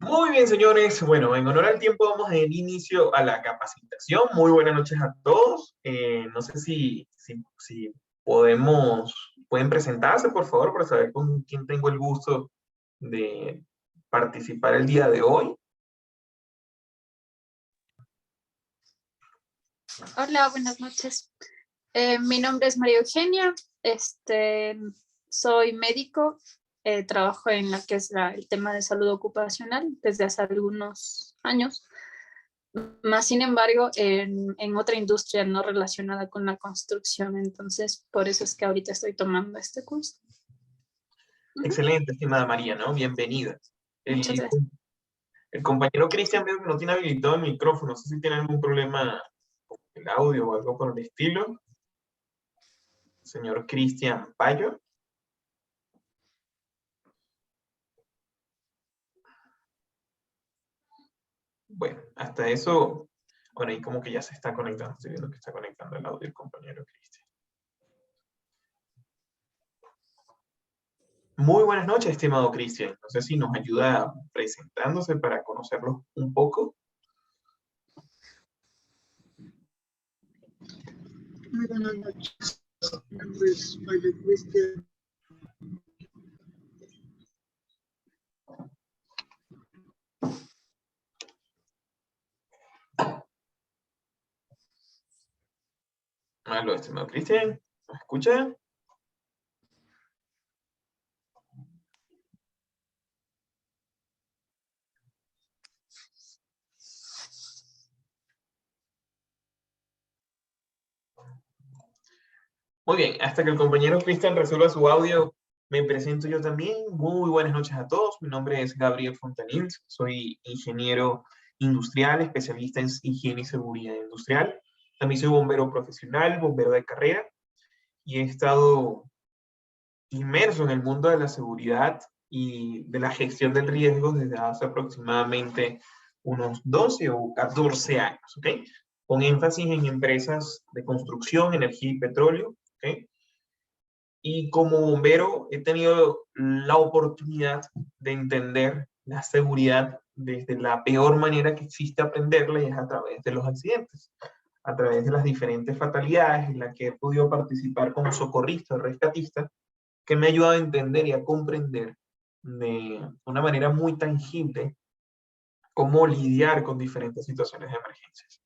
Muy bien, señores. Bueno, en honor al tiempo vamos a dar inicio a la capacitación. Muy buenas noches a todos. No sé si pueden presentarse, por favor, para saber con quién tengo el gusto de participar el día de hoy. Hola, buenas noches. Mi nombre es María Eugenia. Soy médico. Trabajo en la que es el tema de salud ocupacional desde hace algunos años. Más sin embargo, en otra industria no relacionada con la construcción. Entonces, por eso es que ahorita estoy tomando este curso. Excelente, estimada María, ¿no? Bienvenida. Muchas gracias. El compañero Cristian veo que no tiene habilitado el micrófono. No sé si tiene algún problema con el audio o algo por el estilo. Señor Cristian Payo. Bueno, hasta eso, bueno, ahí como que ya se está conectando, estoy viendo que está conectando el audio el compañero Cristian. Muy buenas noches, estimado Cristian. No sé si nos ayuda presentándose para conocerlo un poco. Muy buenas noches. Mi nombre es Mario Cristian. Aló, estimado Cristian, ¿nos escucha? Muy bien, hasta que el compañero Cristian resuelva su audio, me presento yo también. Muy buenas noches a todos. Mi nombre es Gabriel Fontanil, soy ingeniero industrial, especialista en higiene y seguridad industrial. También soy bombero profesional, bombero de carrera, y he estado inmerso en el mundo de la seguridad y de la gestión del riesgo desde hace aproximadamente unos 12 o 14 años, ¿ok? Con énfasis en empresas de construcción, energía y petróleo, ¿ok? Y como bombero he tenido la oportunidad de entender la seguridad desde la peor manera que existe aprenderla, y es a través de los accidentes, a través de las diferentes fatalidades en las que he podido participar como socorrista o rescatista, que me ha ayudado a entender y a comprender de una manera muy tangible cómo lidiar con diferentes situaciones de emergencias.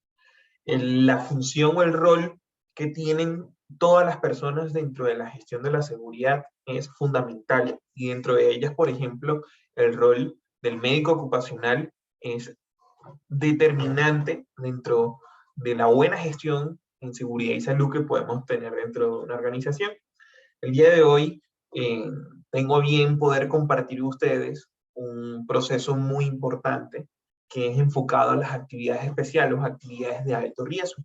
La función o el rol que tienen todas las personas dentro de la gestión de la seguridad es fundamental, y dentro de ellas, por ejemplo, el rol del médico ocupacional es determinante dentro de la buena gestión en seguridad y salud que podemos tener dentro de una organización. El día de hoy tengo a bien poder compartir con ustedes un proceso muy importante que es enfocado a las actividades especiales, las actividades de alto riesgo.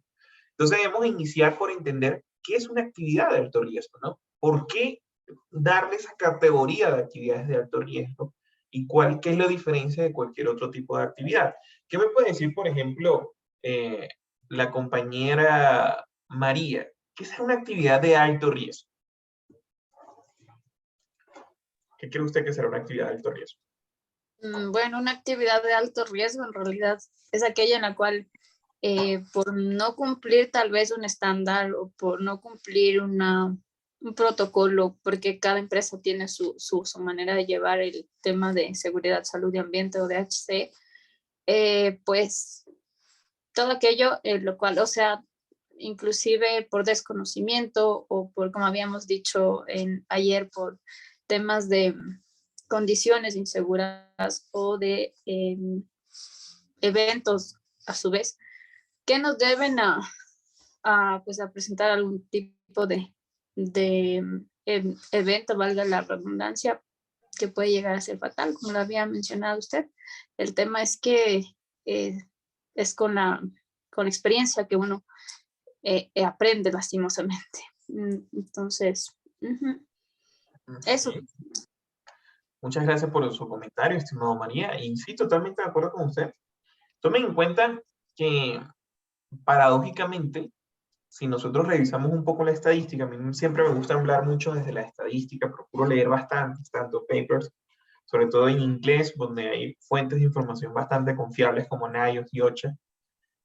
Entonces debemos iniciar por entender qué es una actividad de alto riesgo, ¿no? ¿Por qué darle esa categoría de actividades de alto riesgo? ¿Y qué es la diferencia de cualquier otro tipo de actividad? ¿Qué me puede decir, por ejemplo, la compañera María? ¿Qué es una actividad de alto riesgo? ¿Qué cree usted que será una actividad de alto riesgo? Bueno, una actividad de alto riesgo en realidad es aquella en la cual por no cumplir tal vez un estándar o por no cumplir un protocolo, porque cada empresa tiene su manera de llevar el tema de seguridad, salud y ambiente o DHC, pues todo aquello, lo cual, o sea, inclusive por desconocimiento o por, como habíamos dicho ayer, por temas de condiciones inseguras o de eventos a su vez que nos deben pues a presentar algún tipo de evento, valga la redundancia, que puede llegar a ser fatal, como lo había mencionado usted. El tema es que es con la experiencia que uno aprende lastimosamente. Entonces, eso. Muchas gracias por su comentario, estimado María. Y sí, totalmente de acuerdo con usted. Tomen en cuenta que, paradójicamente, si nosotros revisamos un poco la estadística, a mí siempre me gusta hablar mucho desde la estadística, procuro leer bastante, tanto papers sobre todo en inglés, donde hay fuentes de información bastante confiables como NIOSH y OCHA,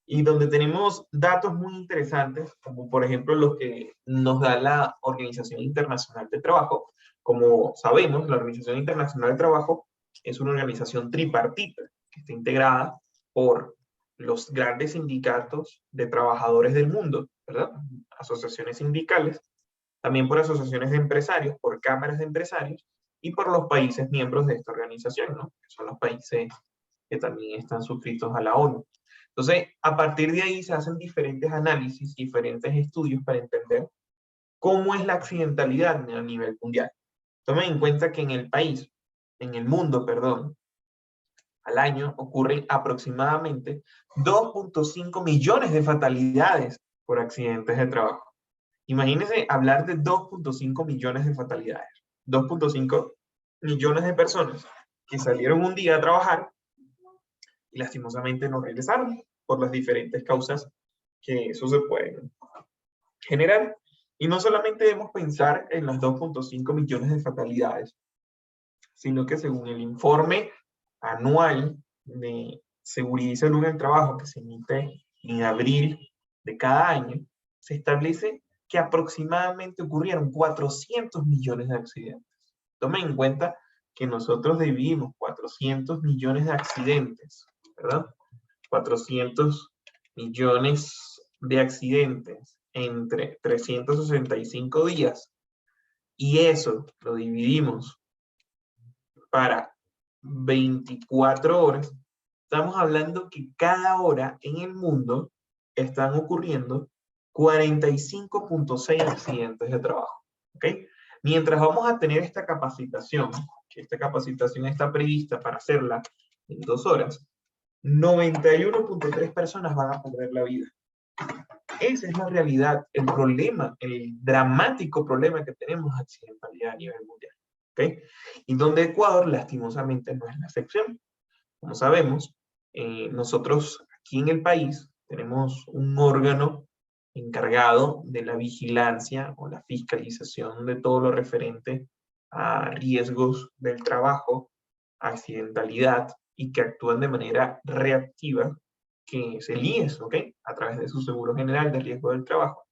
y donde tenemos datos muy interesantes, como por ejemplo los que nos da la Organización Internacional del Trabajo. Como sabemos, la Organización Internacional del Trabajo es una organización tripartita que está integrada por los grandes sindicatos de trabajadores del mundo, ¿verdad? Asociaciones sindicales, también por asociaciones de empresarios, por cámaras de empresarios y por los países miembros de esta organización, ¿no? Que son los países que también están suscritos a la ONU. Entonces, a partir de ahí se hacen diferentes análisis, diferentes estudios para entender cómo es la accidentalidad a nivel mundial. Tomen en cuenta que en el mundo, perdón, al año ocurren aproximadamente 2.5 millones de fatalidades por accidentes de trabajo. Imagínense hablar de 2.5 millones de fatalidades. 2.5 millones de personas que salieron un día a trabajar y lastimosamente no regresaron por las diferentes causas que eso se puede generar. Y no solamente debemos pensar en las 2.5 millones de fatalidades, sino que según el informe anual de seguridad y salud en el trabajo que se emite en abril de cada año, se establece que aproximadamente ocurrieron 400 millones de accidentes. Tomen en cuenta que nosotros dividimos 400 millones de accidentes, ¿verdad? 400 millones de accidentes entre 365 días y eso lo dividimos para 24 horas, estamos hablando que cada hora en el mundo están ocurriendo 45.6 accidentes de trabajo. ¿Ok? Mientras vamos a tener esta capacitación, que esta capacitación está prevista para hacerla en 2 horas, 91.3 personas van a perder la vida. Esa es la realidad, el problema, el dramático problema que tenemos de accidentalidad a nivel mundial. ¿Okay? Y donde Ecuador lastimosamente no es la excepción. Como sabemos, nosotros aquí en el país tenemos un órgano encargado de la vigilancia o la fiscalización de todo lo referente a riesgos del trabajo, accidentalidad y que actúan de manera reactiva, que es el IES, ¿ok? A través de su Seguro General de Riesgo del Trabajo.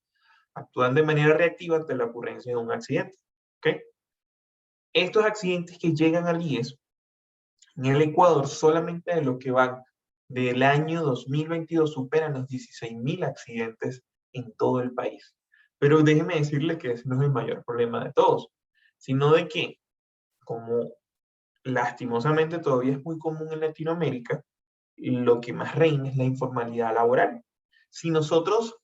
Actúan de manera reactiva ante la ocurrencia de un accidente, ¿ok? Estos accidentes que llegan al IES, en el Ecuador, solamente de lo que van del año 2022 superan los 16.000 accidentes en todo el país. Pero déjeme decirle que ese no es el mayor problema de todos, sino de que, como lastimosamente todavía es muy común en Latinoamérica, lo que más reina es la informalidad laboral. Si nosotros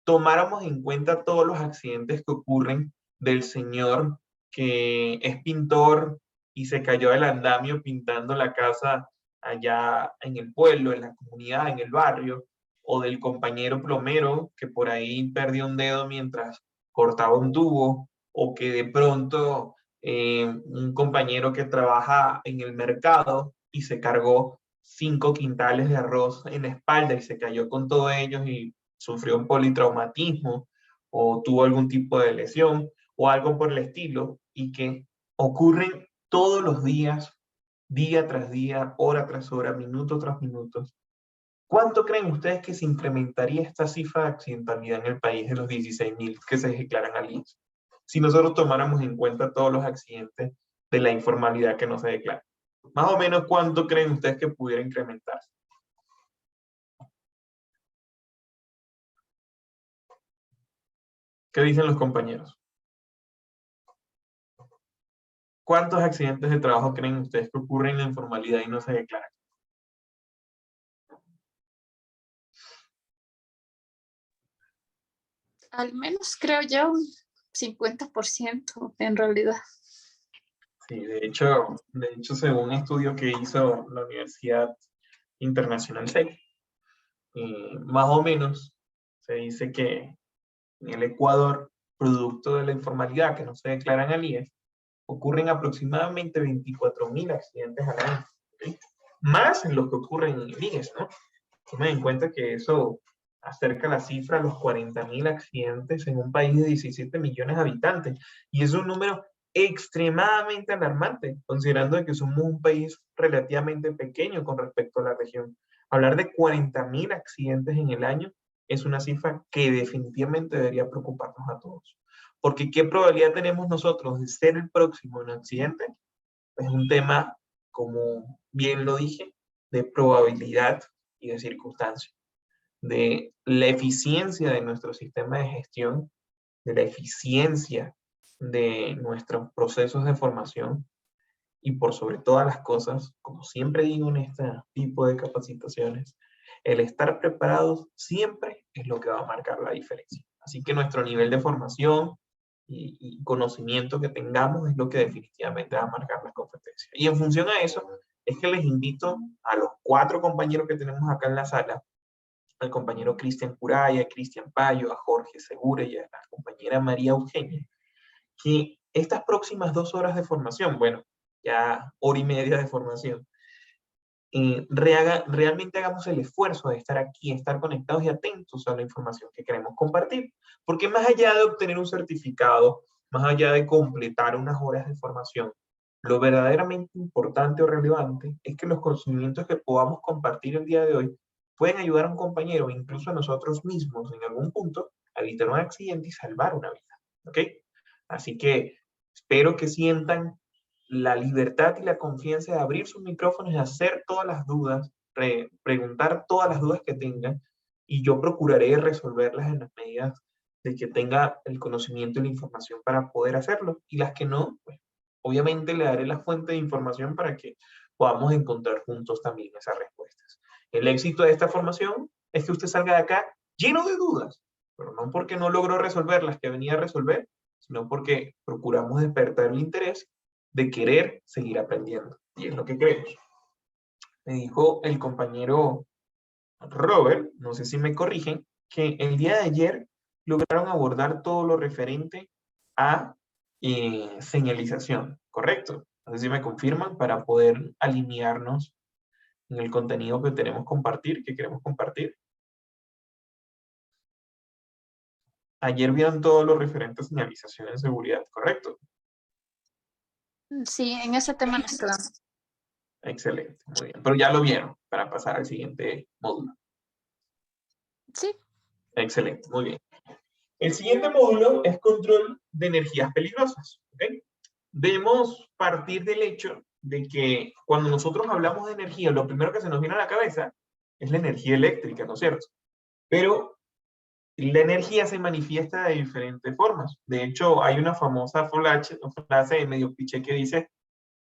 tomáramos en cuenta todos los accidentes que ocurren del señor que es pintor y se cayó del andamio pintando la casa allá en el pueblo, en la comunidad, en el barrio, o del compañero plomero que por ahí perdió un dedo mientras cortaba un tubo, o que de pronto un compañero que trabaja en el mercado y se cargó 5 quintales de arroz en la espalda y se cayó con todos ellos y sufrió un politraumatismo o tuvo algún tipo de lesión o algo por el estilo y que ocurren todos los días, día tras día, hora tras hora, minuto tras minuto. ¿Cuánto creen ustedes que se incrementaría esta cifra de accidentalidad en el país de los 16.000 que se declaran al INS? Si nosotros tomáramos en cuenta todos los accidentes de la informalidad que no se declaran. Más o menos, ¿cuánto creen ustedes que pudiera incrementarse? ¿Qué dicen los compañeros? ¿Cuántos accidentes de trabajo creen ustedes que ocurren en la informalidad y no se declaran? Al menos creo yo un 50% en realidad. Sí, de hecho, según un estudio que hizo la Universidad Internacional SEC, más o menos se dice que en el Ecuador, producto de la informalidad que no se declaran al IES, ocurren aproximadamente 24.000 accidentes al año, ¿okay? Más en lo que ocurren en el IES, ¿no? Tomen en cuenta que eso acerca la cifra a los 40.000 accidentes en un país de 17 millones de habitantes, y es un número extremadamente alarmante, considerando que somos un país relativamente pequeño con respecto a la región. Hablar de 40.000 accidentes en el año es una cifra que definitivamente debería preocuparnos a todos. Porque ¿qué probabilidad tenemos nosotros de ser el próximo en accidente? Es un tema, como bien lo dije, de probabilidad y de circunstancia, de la eficiencia de nuestro sistema de gestión, de la eficiencia de nuestros procesos de formación y por sobre todas las cosas, como siempre digo en este tipo de capacitaciones, el estar preparados siempre es lo que va a marcar la diferencia. Así que nuestro nivel de formación y conocimiento que tengamos es lo que definitivamente va a marcar la competencia. Y en función a eso, es que les invito a los 4 compañeros que tenemos acá en la sala, al compañero Cristian Curaya, Cristian Payo, a Jorge Segura y a la compañera María Eugenia, que estas próximas 2 horas de formación, bueno, ya hora y media de formación, realmente hagamos el esfuerzo de estar aquí, estar conectados y atentos a la información que queremos compartir. Porque más allá de obtener un certificado, más allá de completar unas horas de formación, lo verdaderamente importante o relevante es que los conocimientos que podamos compartir el día de hoy pueden ayudar a un compañero, incluso a nosotros mismos en algún punto, a evitar un accidente y salvar una vida. ¿Ok? Así que espero que sientan la libertad y la confianza de abrir sus micrófonos y hacer todas las dudas, preguntar todas las dudas que tengan, y yo procuraré resolverlas en las medidas de que tenga el conocimiento y la información para poder hacerlo. Y las que no, pues, obviamente le daré la fuente de información para que podamos encontrar juntos también esas respuestas. El éxito de esta formación es que usted salga de acá lleno de dudas, pero no porque no logró resolver las que venía a resolver, sino porque procuramos despertar el interés de querer seguir aprendiendo. Y es lo que queremos. Me dijo el compañero Robert, no sé si me corrigen, que el día de ayer lograron abordar todo lo referente a señalización, ¿correcto? No sé si me confirman para poder alinearnos en el contenido que queremos compartir. Ayer vieron todo lo referente a señalización en seguridad, ¿correcto? Sí, en ese tema nos quedamos. Excelente, muy bien. Pero ya lo vieron para pasar al siguiente módulo. Sí. Excelente, muy bien. El siguiente módulo es control de energías peligrosas. ¿Okay? Debemos partir del hecho de que cuando nosotros hablamos de energía, lo primero que se nos viene a la cabeza es la energía eléctrica, ¿no es cierto? Pero la energía se manifiesta de diferentes formas. De hecho, hay una famosa frase de medio piché que dice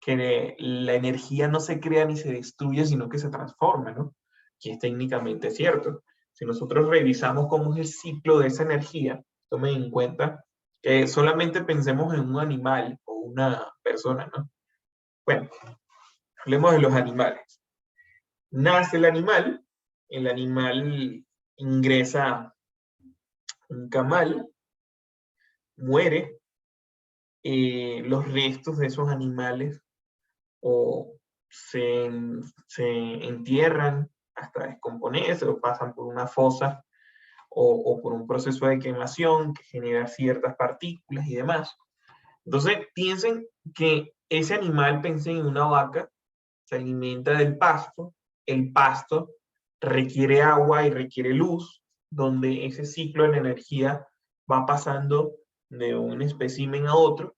que la energía no se crea ni se destruye, sino que se transforma, ¿no? Y es técnicamente cierto. Si nosotros revisamos cómo es el ciclo de esa energía, tomen en cuenta que solamente pensemos en un animal o una persona, ¿no? Bueno, hablemos de los animales. Nace el animal ingresa un camal, muere, los restos de esos animales o se entierran hasta descomponerse o pasan por una fosa o por un proceso de quemación que genera ciertas partículas y demás. Entonces, piensen que ese animal, pensen en una vaca, se alimenta del pasto, el pasto requiere agua y requiere luz, donde ese ciclo de la energía va pasando de un espécimen a otro.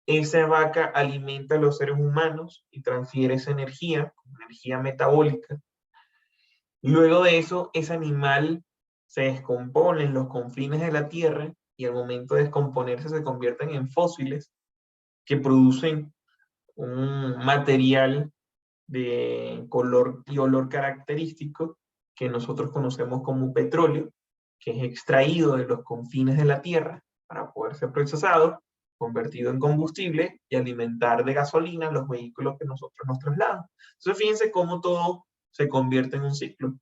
Esa vaca alimenta a los seres humanos y transfiere esa energía, energía metabólica. Luego de eso, ese animal se descompone en los confines de la Tierra y al momento de descomponerse se convierten en fósiles que producen un material de color y olor característico que nosotros conocemos como petróleo, que es extraído de los confines de la Tierra para poder ser procesado, convertido en combustible y alimentar de gasolina los vehículos que nosotros nos trasladamos. Entonces fíjense cómo todo se convierte en un ciclo.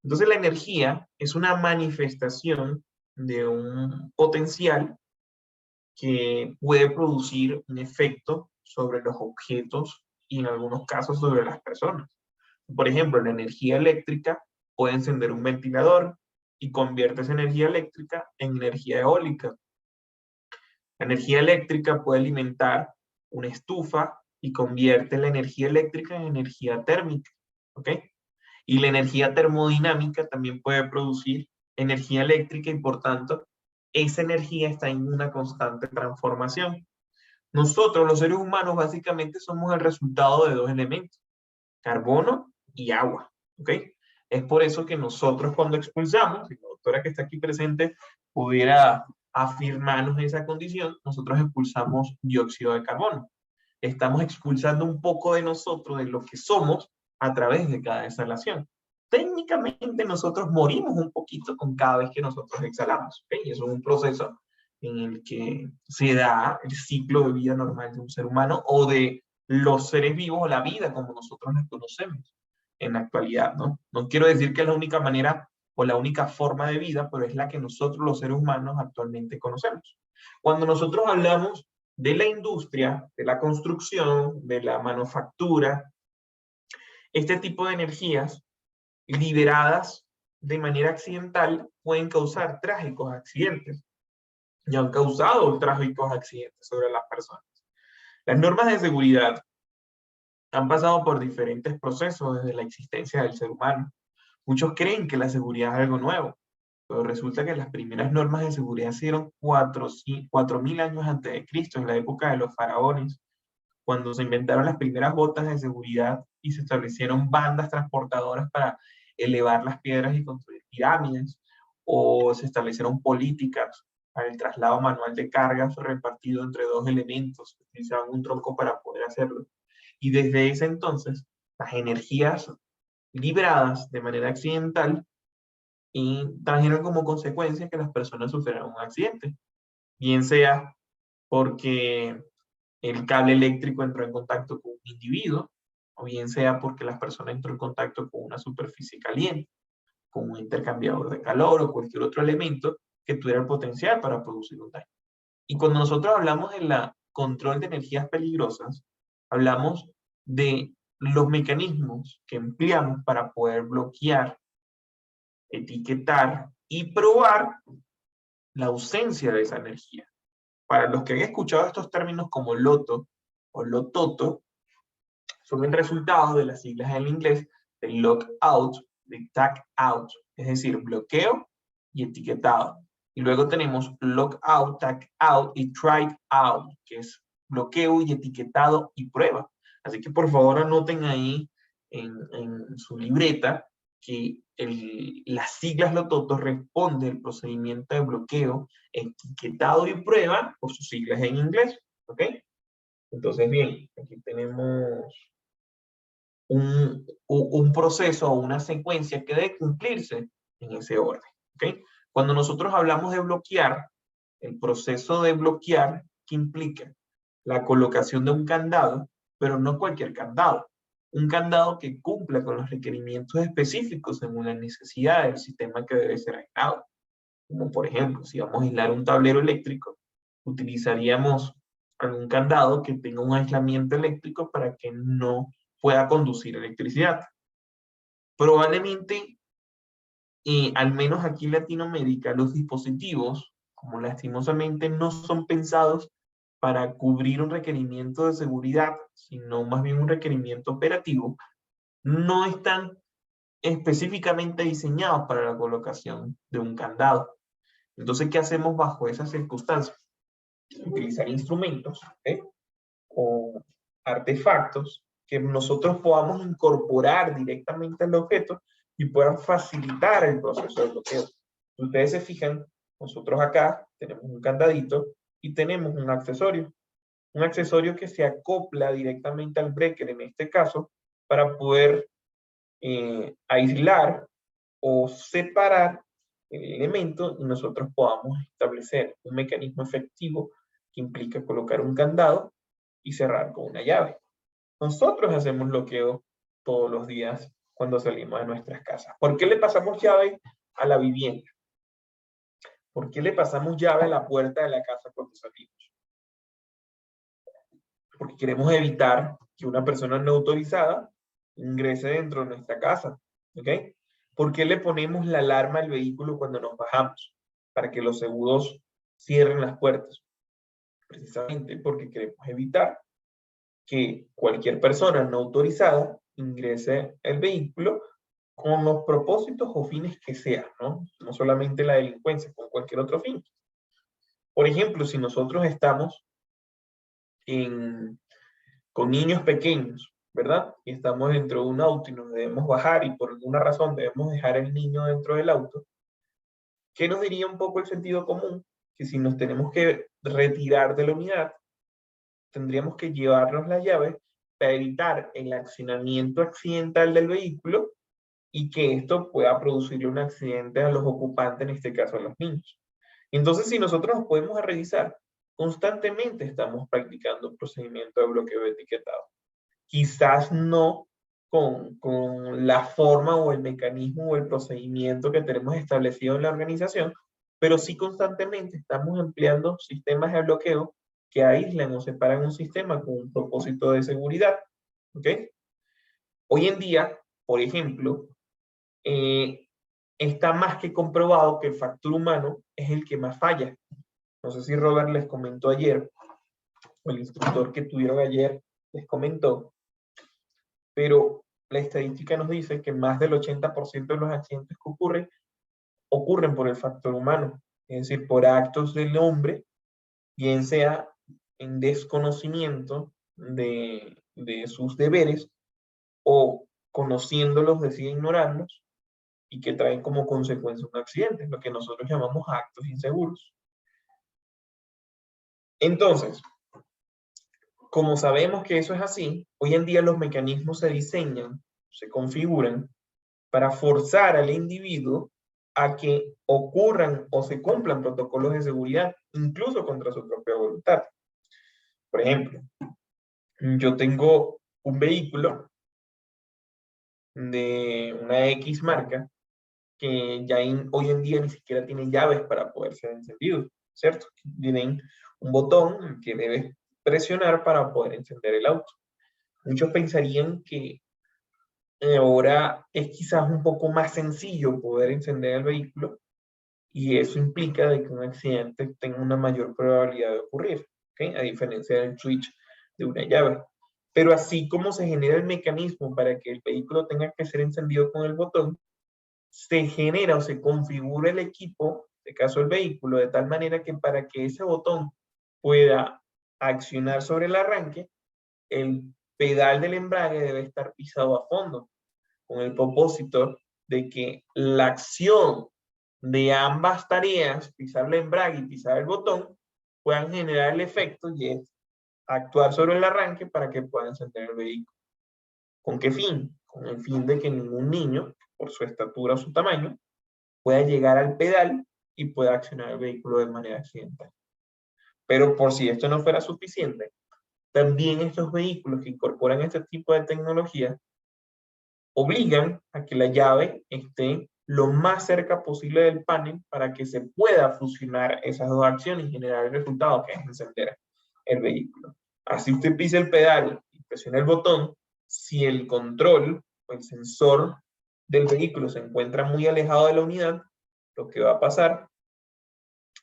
Entonces la energía es una manifestación de un potencial que puede producir un efecto sobre los objetos y en algunos casos sobre las personas. Por ejemplo, la energía eléctrica puede encender un ventilador y convierte esa energía eléctrica en energía eólica. La energía eléctrica puede alimentar una estufa y convierte la energía eléctrica en energía térmica, ¿ok? Y la energía termodinámica también puede producir energía eléctrica y por tanto esa energía está en una constante transformación. Nosotros, los seres humanos, básicamente somos el resultado de dos elementos, carbono y agua, ¿ok? Es por eso que nosotros cuando expulsamos, si la doctora que está aquí presente pudiera afirmarnos esa condición, nosotros expulsamos dióxido de carbono. Estamos expulsando un poco de nosotros, de lo que somos, a través de cada exhalación. Técnicamente nosotros morimos un poquito con cada vez que nosotros exhalamos, ¿ok? Y eso es un proceso en el que se da el ciclo de vida normal de un ser humano o de los seres vivos o la vida como nosotros la conocemos en la actualidad, ¿no? No quiero decir que es la única manera o la única forma de vida, pero es la que nosotros los seres humanos actualmente conocemos. Cuando nosotros hablamos de la industria, de la construcción, de la manufactura, este tipo de energías liberadas de manera accidental pueden causar trágicos accidentes y han causado trágicos accidentes sobre las personas. Las normas de seguridad han pasado por diferentes procesos desde la existencia del ser humano. Muchos creen que la seguridad es algo nuevo, pero resulta que las primeras normas de seguridad se dieron 4.000 años antes de Cristo, en la época de los faraones, cuando se inventaron las primeras botas de seguridad y se establecieron bandas transportadoras para elevar las piedras y construir pirámides, o se establecieron políticas para el traslado manual de cargas repartido entre dos elementos, utilizaban un tronco para poder hacerlo. Y desde ese entonces, las energías liberadas de manera accidental y trajeron como consecuencia que las personas sufrieran un accidente, bien sea porque el cable eléctrico entró en contacto con un individuo, o bien sea porque las personas entró en contacto con una superficie caliente, con un intercambiador de calor o cualquier otro elemento que tuviera el potencial para producir un daño. Y cuando nosotros hablamos de la control de energías peligrosas, hablamos de los mecanismos que empleamos para poder bloquear, etiquetar y probar la ausencia de esa energía. Para los que han escuchado estos términos como loto o lototo, son el resultado de las siglas en inglés de lockout, de tag out, es decir, bloqueo y etiquetado. Y luego tenemos lockout, tag out y try out, que es bloqueo y etiquetado y prueba. Así que por favor anoten ahí en su libreta que las siglas lototo responden al procedimiento de bloqueo, etiquetado y prueba por sus siglas en inglés. ¿Ok? Entonces, bien, aquí tenemos un proceso o una secuencia que debe cumplirse en ese orden. ¿Okay? Cuando nosotros hablamos de bloquear, el proceso de bloquear, ¿qué implica? La colocación de un candado, pero no cualquier candado. Un candado que cumpla con los requerimientos específicos según la necesidad del sistema que debe ser aislado. Como por ejemplo, si vamos a aislar un tablero eléctrico, utilizaríamos algún candado que tenga un aislamiento eléctrico para que no pueda conducir electricidad. Probablemente, al menos aquí en Latinoamérica, los dispositivos, como lastimosamente no son pensados para cubrir un requerimiento de seguridad, sino más bien un requerimiento operativo, no están específicamente diseñados para la colocación de un candado. Entonces, ¿qué hacemos bajo esas circunstancias? Utilizar instrumentos o artefactos que nosotros podamos incorporar directamente al objeto y puedan facilitar el proceso de bloqueo. Si ustedes se fijan, nosotros acá tenemos un candadito y tenemos un accesorio que se acopla directamente al breaker en este caso para poder aislar o separar el elemento y nosotros podamos establecer un mecanismo efectivo que implica colocar un candado y cerrar con una llave. Nosotros hacemos bloqueo todos los días cuando salimos de nuestras casas. ¿Por qué le pasamos llave a la vivienda? ¿Por qué le pasamos llave a la puerta de la casa cuando salimos? Porque queremos evitar que una persona no autorizada ingrese dentro de nuestra casa. ¿Ok? ¿Por qué le ponemos la alarma al vehículo cuando nos bajamos? Para que los seguros cierren las puertas. precisamente porque queremos evitar que cualquier persona no autorizada ingrese al vehículo con los propósitos o fines que sean, ¿no? No solamente la delincuencia, con cualquier otro fin. Por ejemplo, si nosotros estamos con niños pequeños, ¿verdad? Y estamos dentro de un auto y nos debemos bajar y por alguna razón debemos dejar el niño dentro del auto, ¿qué nos diría un poco el sentido común? Que si nos tenemos que retirar de la unidad, tendríamos que llevarnos las llaves para evitar el accionamiento accidental del vehículo y que esto pueda producirle un accidente a los ocupantes, en este caso a los niños. Entonces, si nosotros nos podemos revisar, constantemente estamos practicando un procedimiento de bloqueo etiquetado. Quizás no con la forma o el mecanismo o el procedimiento que tenemos establecido en la organización, pero sí constantemente estamos empleando sistemas de bloqueo que aíslan o separan un sistema con un propósito de seguridad. ¿Ok? Hoy en día, por ejemplo, está más que comprobado que el factor humano es el que más falla. No sé si Robert les comentó ayer, o el instructor que tuvieron ayer les comentó, pero la estadística nos dice que más del 80% de los accidentes que ocurren por el factor humano, es decir, por actos del hombre, bien sea en desconocimiento de sus deberes o conociéndolos decide ignorarlos y que traen como consecuencia un accidente, lo que nosotros llamamos actos inseguros. Entonces, como sabemos que eso es así, hoy en día los mecanismos se diseñan, se configuran para forzar al individuo a que ocurran o se cumplan protocolos de seguridad, incluso contra su propia voluntad. Por ejemplo, yo tengo un vehículo de una X marca que ya hoy en día ni siquiera tienen llaves para poder ser encendidos, ¿cierto? Tienen un botón que debes presionar para poder encender el auto. Muchos pensarían que ahora es quizás un poco más sencillo poder encender el vehículo y eso implica de que un accidente tenga una mayor probabilidad de ocurrir, ¿okay? A diferencia del switch de una llave. Pero así como se genera el mecanismo para que el vehículo tenga que ser encendido con el botón, se genera o se configura el equipo, en este caso el vehículo, de tal manera que para que ese botón pueda accionar sobre el arranque, el pedal del embrague debe estar pisado a fondo, con el propósito de que la acción de ambas tareas, pisar el embrague y pisar el botón, puedan generar el efecto y es actuar sobre el arranque para que pueda encender el vehículo. ¿Con qué fin? Con el fin de que ningún niño, por su estatura o su tamaño, pueda llegar al pedal y pueda accionar el vehículo de manera accidental. Pero por si esto no fuera suficiente, también estos vehículos que incorporan este tipo de tecnología obligan a que la llave esté lo más cerca posible del panel para que se pueda fusionar esas dos acciones y generar el resultado que es encender el vehículo. Así usted pisa el pedal y presiona el botón, si el control o el sensor del vehículo se encuentra muy alejado de la unidad, lo que va a pasar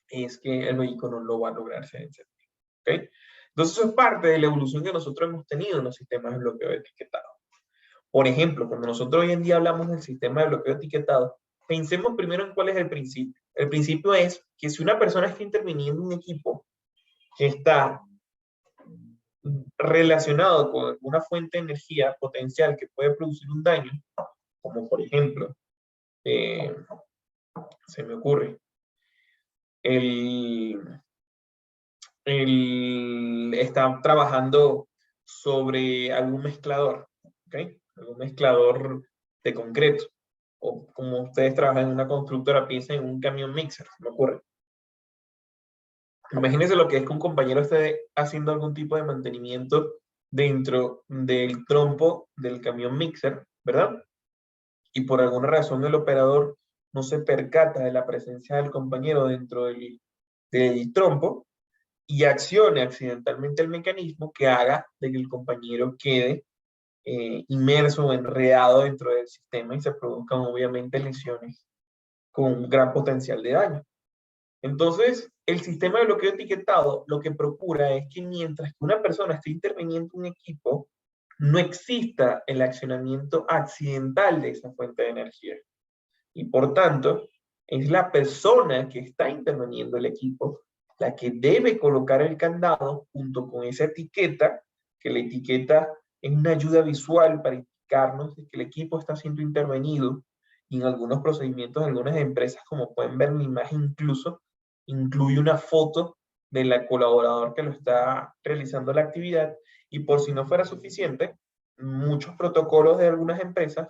es que el vehículo no lo va a lograr ser encendido. ¿Okay? Entonces eso es parte de la evolución que nosotros hemos tenido en los sistemas de bloqueo etiquetado. Por ejemplo, cuando nosotros hoy en día hablamos del sistema de bloqueo etiquetado, pensemos primero en cuál es el principio. El principio es que si una persona está interviniendo en un equipo que está relacionado con alguna fuente de energía potencial que puede producir un daño, como por ejemplo, se me ocurre, está trabajando sobre algún mezclador, ¿okay? Algún mezclador de concreto. O como ustedes trabajan en una constructora, piensen en un camión mixer, se me ocurre. Imagínense lo que es que un compañero esté haciendo algún tipo de mantenimiento dentro del trompo del camión mixer, ¿verdad? Y por alguna razón el operador no se percata de la presencia del compañero dentro del trompo y accione accidentalmente el mecanismo que haga de que el compañero quede inmerso o enredado dentro del sistema y se produzcan obviamente lesiones con un gran potencial de daño. Entonces, el sistema de bloqueo etiquetado lo que procura es que mientras que una persona esté interviniendo en un equipo, no exista el accionamiento accidental de esa fuente de energía. Y por tanto, es la persona que está interviniendo el equipo la que debe colocar el candado junto con esa etiqueta, que la etiqueta es una ayuda visual para indicarnos de que el equipo está siendo intervenido. Y en algunos procedimientos de algunas empresas, como pueden ver en la imagen, incluso incluye una foto del colaborador que lo está realizando la actividad. Y por si no fuera suficiente, muchos protocolos de algunas empresas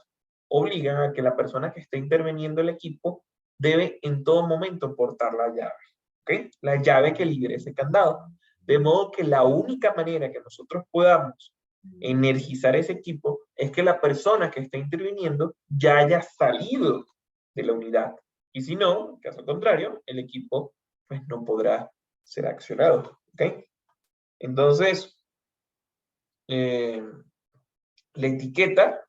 obligan a que la persona que esté interviniendo el equipo debe en todo momento portar la llave, ¿ok? La llave que libere ese candado. De modo que la única manera que nosotros podamos energizar ese equipo es que la persona que está interviniendo ya haya salido de la unidad. Y si no, en caso contrario, el equipo pues no podrá ser accionado, ¿ok? Entonces, la etiqueta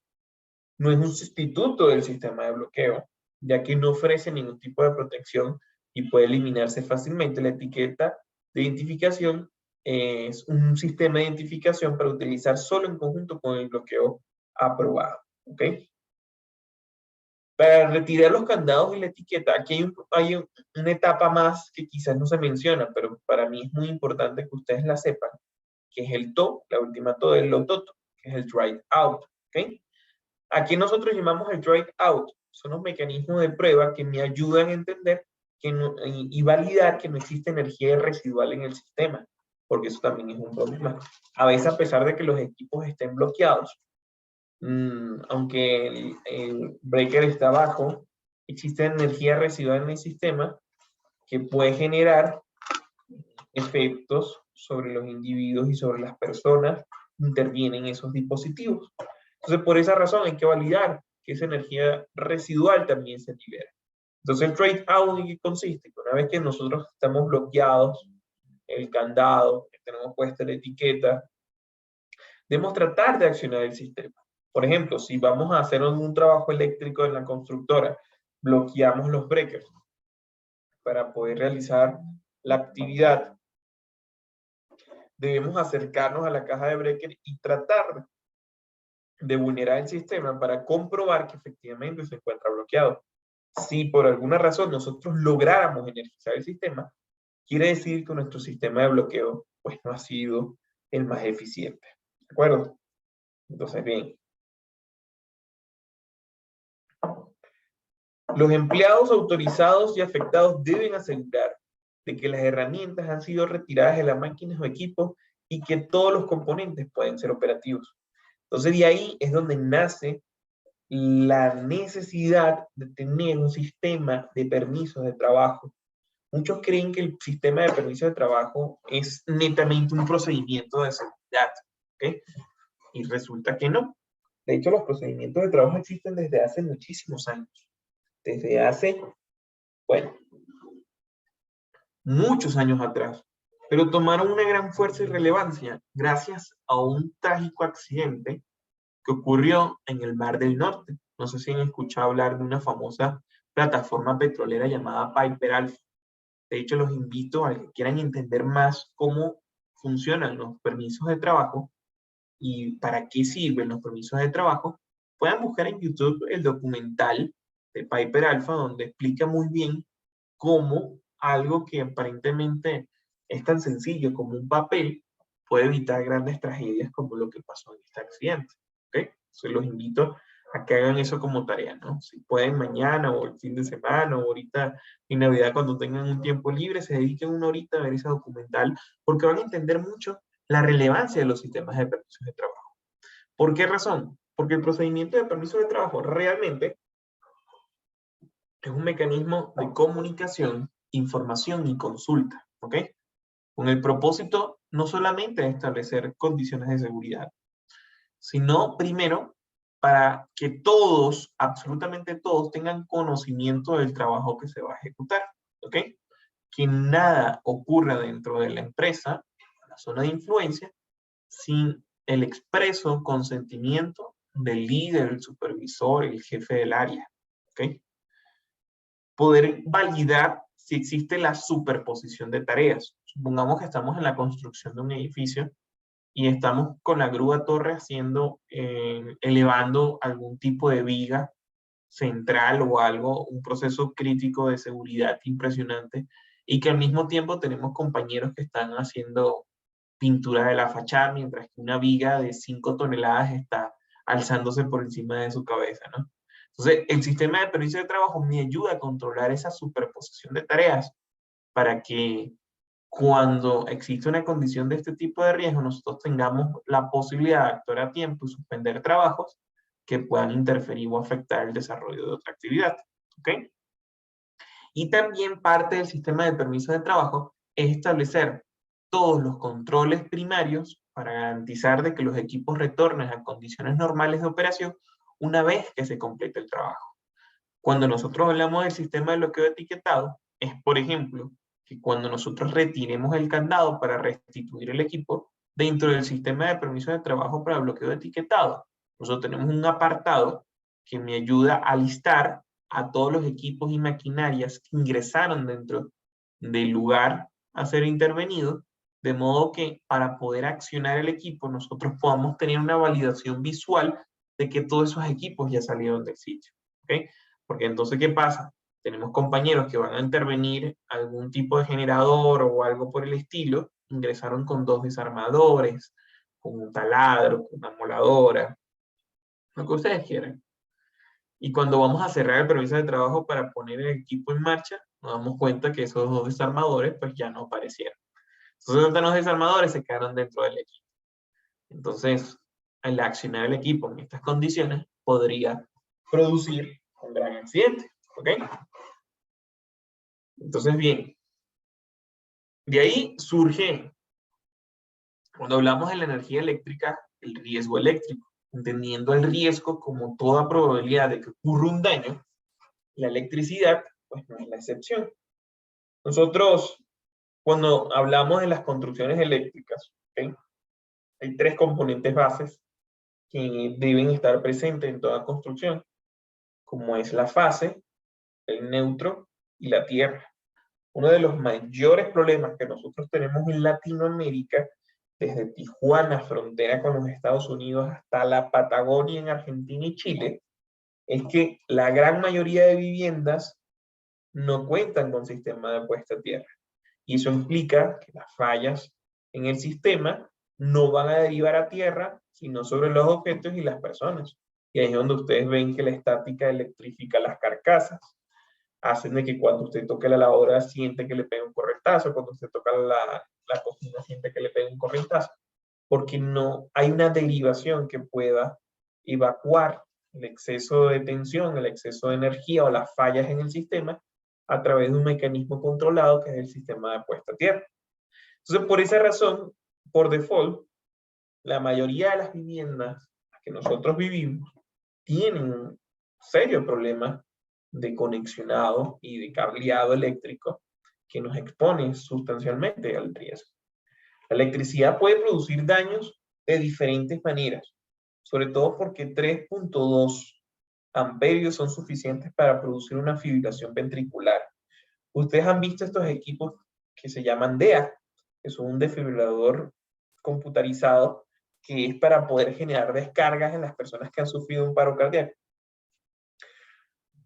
no es un sustituto del sistema de bloqueo, ya que no ofrece ningún tipo de protección y puede eliminarse fácilmente. La etiqueta de identificación es un sistema de identificación para utilizar solo en conjunto con el bloqueo aprobado, ¿ok? Para retirar los candados y la etiqueta, aquí hay una etapa más que quizás no se menciona, pero para mí es muy importante que ustedes la sepan, que es el TO, la última TO del lototo, que es el try out, ¿ok? Aquí nosotros llamamos el try out, son los mecanismos de prueba que me ayudan a entender que no, y validar que no existe energía residual en el sistema, porque eso también es un problema. A veces, a pesar de que los equipos estén bloqueados, aunque el breaker está bajo, existe energía residual en el sistema que puede generar efectos sobre los individuos y sobre las personas que intervienen en esos dispositivos. Entonces, por esa razón hay que validar que esa energía residual también se libera. Entonces, el trade out, ¿en qué consiste? Una vez que nosotros estamos bloqueados, el candado, que tenemos puesta la etiqueta, debemos tratar de accionar el sistema. Por ejemplo, si vamos a hacer un trabajo eléctrico en la constructora, bloqueamos los breakers para poder realizar la actividad. Debemos acercarnos a la caja de breaker y tratar de vulnerar el sistema para comprobar que efectivamente se encuentra bloqueado. Si por alguna razón nosotros lográramos energizar el sistema, quiere decir que nuestro sistema de bloqueo pues no ha sido el más eficiente. ¿De acuerdo? Entonces, bien. Los empleados autorizados y afectados deben asegurar de que las herramientas han sido retiradas de las máquinas o equipos y que todos los componentes pueden ser operativos. Entonces, de ahí es donde nace la necesidad de tener un sistema de permisos de trabajo. Muchos creen que el sistema de permisos de trabajo es netamente un procedimiento de seguridad, ¿ok? Y resulta que no. De hecho, los procedimientos de trabajo existen desde hace muchísimos años. Desde hace, bueno, muchos años atrás. Pero tomaron una gran fuerza y relevancia gracias a un trágico accidente que ocurrió en el Mar del Norte. No sé si han escuchado hablar de una famosa plataforma petrolera llamada Piper Alpha. De hecho, los invito a que quieran entender más cómo funcionan los permisos de trabajo y para qué sirven los permisos de trabajo. Puedan buscar en YouTube el documental de Piper Alpha, donde explica muy bien cómo algo que aparentemente es tan sencillo como un papel puede evitar grandes tragedias como lo que pasó en este accidente. ¿Okay? Entonces los invito a que hagan eso como tarea, ¿no? Si pueden mañana o el fin de semana o ahorita en Navidad cuando tengan un tiempo libre, se dediquen una horita a ver ese documental porque van a entender mucho la relevancia de los sistemas de permisos de trabajo. ¿Por qué razón? Porque el procedimiento de permiso de trabajo realmente es un mecanismo de comunicación, información y consulta, ¿ok? Con el propósito no solamente de establecer condiciones de seguridad, sino primero para que todos, absolutamente todos, tengan conocimiento del trabajo que se va a ejecutar, ¿ok? Que nada ocurra dentro de la empresa, la zona de influencia, sin el expreso consentimiento del líder, el supervisor, el jefe del área, ¿ok? Poder validar si existe la superposición de tareas. Supongamos que estamos en la construcción de un edificio y estamos con la grúa torre haciendo, elevando algún tipo de viga central o algo, un proceso crítico de seguridad impresionante, y que al mismo tiempo tenemos compañeros que están haciendo pintura de la fachada, mientras que una viga de 5 toneladas está alzándose por encima de su cabeza, ¿no? Entonces, el sistema de permiso de trabajo me ayuda a controlar esa superposición de tareas para que cuando existe una condición de este tipo de riesgo, nosotros tengamos la posibilidad de actuar a tiempo y suspender trabajos que puedan interferir o afectar el desarrollo de otra actividad. ¿Ok? Y también parte del sistema de permiso de trabajo es establecer todos los controles primarios para garantizar de que los equipos retornen a condiciones normales de operación una vez que se complete el trabajo. Cuando nosotros hablamos del sistema de bloqueo etiquetado, es, por ejemplo, que cuando nosotros retiremos el candado para restituir el equipo, dentro del sistema de permiso de trabajo para bloqueo etiquetado, nosotros tenemos un apartado que me ayuda a listar a todos los equipos y maquinarias que ingresaron dentro del lugar a ser intervenido, de modo que para poder accionar el equipo nosotros podamos tener una validación visual de que todos esos equipos ya salieron del sitio. ¿Okay? Porque entonces, ¿qué pasa? Tenemos compañeros que van a intervenir algún tipo de generador o algo por el estilo, ingresaron con 2 desarmadores, con un taladro, con una moladora, lo que ustedes quieran. Y cuando vamos a cerrar el permiso de trabajo para poner el equipo en marcha, nos damos cuenta que esos 2 desarmadores pues ya no aparecieron. Entonces, los desarmadores se quedaron dentro del equipo. Entonces, al accionar el equipo en estas condiciones, podría producir un gran accidente. ¿Ok? Entonces, bien, de ahí surge, cuando hablamos de la energía eléctrica, el riesgo eléctrico, entendiendo el riesgo como toda probabilidad de que ocurra un daño. La electricidad, pues no es la excepción. Nosotros, cuando hablamos de las construcciones eléctricas, ¿okay? Hay 3 componentes bases que deben estar presentes en toda construcción, como es la fase, el neutro y la tierra. Uno de los mayores problemas que nosotros tenemos en Latinoamérica, desde Tijuana, frontera con los Estados Unidos, hasta la Patagonia en Argentina y Chile, es que la gran mayoría de viviendas no cuentan con sistema de puesta a tierra. Y eso implica que las fallas en el sistema no van a derivar a tierra, sino sobre los objetos y las personas. Y ahí es donde ustedes ven que la estática electrifica las carcasas, hacen de que cuando usted toque la lavadora siente que le pega un correntazo, cuando usted toca la cocina siente que le pega un correntazo, porque no hay una derivación que pueda evacuar el exceso de tensión, el exceso de energía o las fallas en el sistema a través de un mecanismo controlado que es el sistema de puesta a tierra. Entonces, por esa razón, por default, la mayoría de las viviendas que nosotros vivimos tienen un serio problema de conexionado y de cableado eléctrico que nos expone sustancialmente al riesgo. La electricidad puede producir daños de diferentes maneras, sobre todo porque 3.2 amperios son suficientes para producir una fibrilación ventricular. Ustedes han visto estos equipos que se llaman DEA, que son un desfibrilador computarizado que es para poder generar descargas en las personas que han sufrido un paro cardíaco.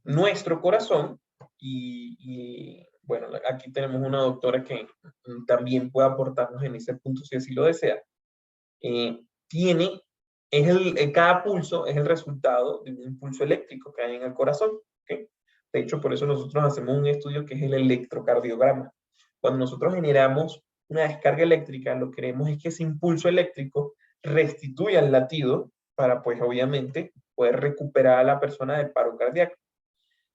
Nuestro corazón, y bueno, aquí tenemos una doctora que también puede aportarnos en ese punto si así lo desea, cada pulso es el resultado de un impulso eléctrico que hay en el corazón. ¿Okay? De hecho, por eso nosotros hacemos un estudio que es el electrocardiograma. Cuando nosotros generamos una descarga eléctrica, lo que queremos es que ese impulso eléctrico restituya el latido para, pues, obviamente, poder recuperar a la persona del paro cardíaco.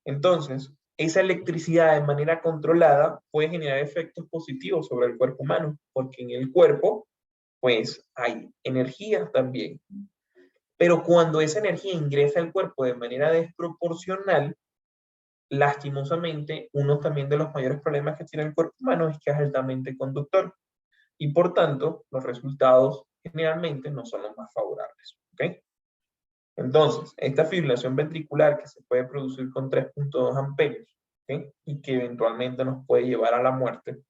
Entonces, esa electricidad de manera controlada puede generar efectos positivos sobre el cuerpo humano, porque en el cuerpo, pues, hay energía también. Pero cuando esa energía ingresa al cuerpo de manera desproporcional, lastimosamente, uno también de los mayores problemas que tiene el cuerpo humano es que es altamente conductor. Y por tanto, los resultados generalmente no son los más favorables. ¿Okay? Entonces, esta fibrilación ventricular que se puede producir con 3.2 amperios, ¿okay? Y y que eventualmente nos puede llevar a la muerte,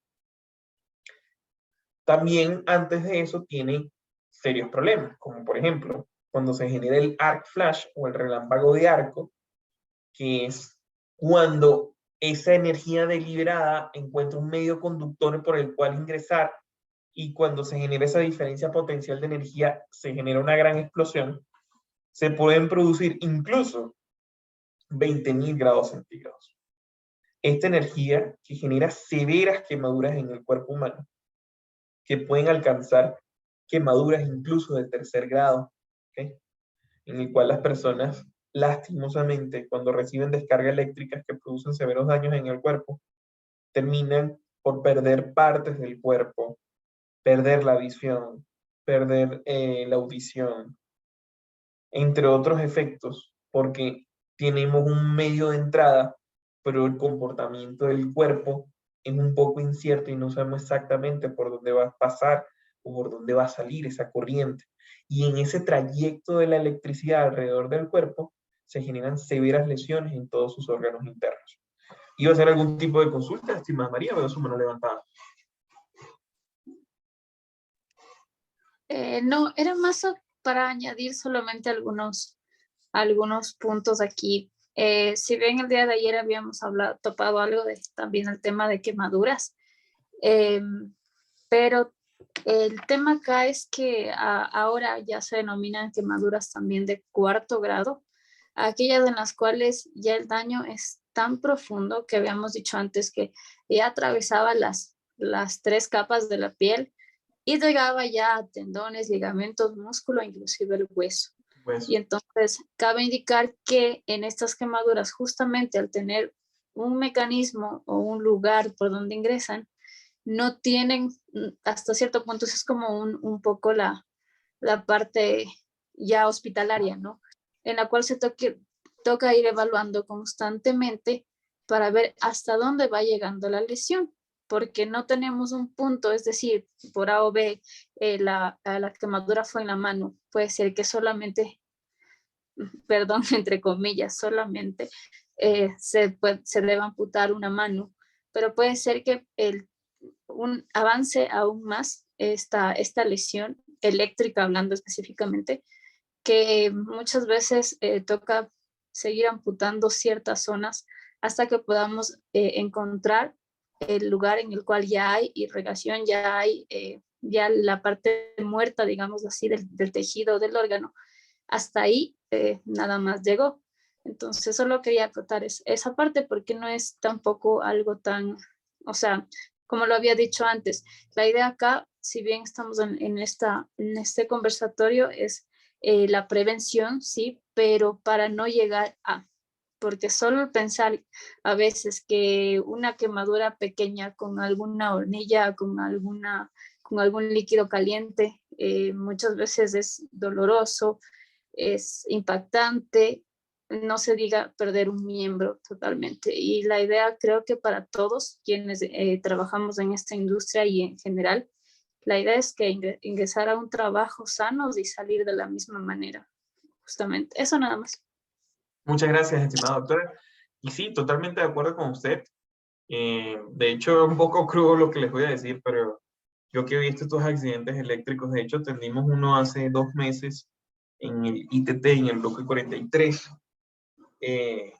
también antes de eso tiene serios problemas, como por ejemplo, cuando se genera el arc flash o el relámpago de arco, que es cuando esa energía deliberada encuentra un medio conductor por el cual ingresar, y cuando se genera esa diferencia potencial de energía, se genera una gran explosión. Se pueden producir incluso 20.000 grados centígrados. Esta energía que genera severas quemaduras en el cuerpo humano, que pueden alcanzar quemaduras incluso de tercer grado, ¿okay? En el cual las personas, lastimosamente, cuando reciben descargas eléctricas que producen severos daños en el cuerpo, terminan por perder partes del cuerpo, perder la visión, perder la audición, entre otros efectos, porque tenemos un medio de entrada, pero el comportamiento del cuerpo es un poco incierto y no sabemos exactamente por dónde va a pasar o por dónde va a salir esa corriente. Y en ese trayecto de la electricidad alrededor del cuerpo se generan severas lesiones en todos sus órganos internos. ¿Iba a hacer algún tipo de consulta, estimada María? Veo su mano levantada. No, era más para añadir solamente algunos puntos aquí. Si bien el día de ayer habíamos topado algo de también el tema de quemaduras, pero el tema acá es que ahora ya se denominan quemaduras también de cuarto grado, aquellas en las cuales ya el daño es tan profundo que habíamos dicho antes que ya atravesaba las 3 capas de la piel y llegaba ya a tendones, ligamentos, músculo, inclusive el hueso. Pues, Y entonces cabe indicar que en estas quemaduras, justamente al tener un mecanismo o un lugar por donde ingresan, no tienen, hasta cierto punto, es como un poco la parte ya hospitalaria, ¿no? En la cual toca ir evaluando constantemente para ver hasta dónde va llegando la lesión, porque no tenemos un punto, es decir, por A o B, la quemadura fue en la mano, puede ser que solamente, perdón, entre comillas, solamente se deba amputar una mano, pero puede ser que un avance aún más esta lesión eléctrica, hablando específicamente, que muchas veces toca seguir amputando ciertas zonas hasta que podamos encontrar el lugar en el cual ya hay irrigación, ya hay ya la parte muerta, digamos así, del tejido del órgano. Hasta ahí nada más llegó. Entonces solo quería acotar esa parte porque no es tampoco algo tan, o sea, como lo había dicho antes, la idea acá, si bien estamos en este conversatorio, es la prevención, sí, pero para no llegar a, porque solo pensar a veces que una quemadura pequeña con alguna hornilla, con algún líquido caliente, muchas veces es doloroso, es impactante, no se diga perder un miembro totalmente. Y la idea creo que para todos quienes trabajamos en esta industria y en general, la idea es que ingresar a un trabajo sano y salir de la misma manera, justamente. Eso nada más. muchas gracias, estimada doctora. Y sí, totalmente de acuerdo con usted. De hecho, es un poco crudo lo que les voy a decir, pero yo que he visto estos accidentes eléctricos, de hecho, atendimos uno hace 2 meses en el ITT, en el bloque 43. Eh,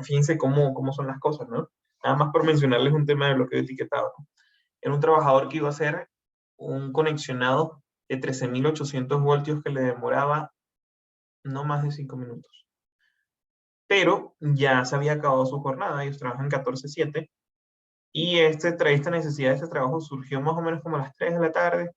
Fíjense cómo son las cosas, ¿no? Nada más por mencionarles un tema de bloqueo etiquetado, ¿no? Era un trabajador que iba a hacer un conexionado de 13.800 voltios que le demoraba no más de 5 minutos. Pero ya se había acabado su jornada, ellos trabajan 14/7, y esta necesidad de este trabajo surgió más o menos como a las 3 de la tarde,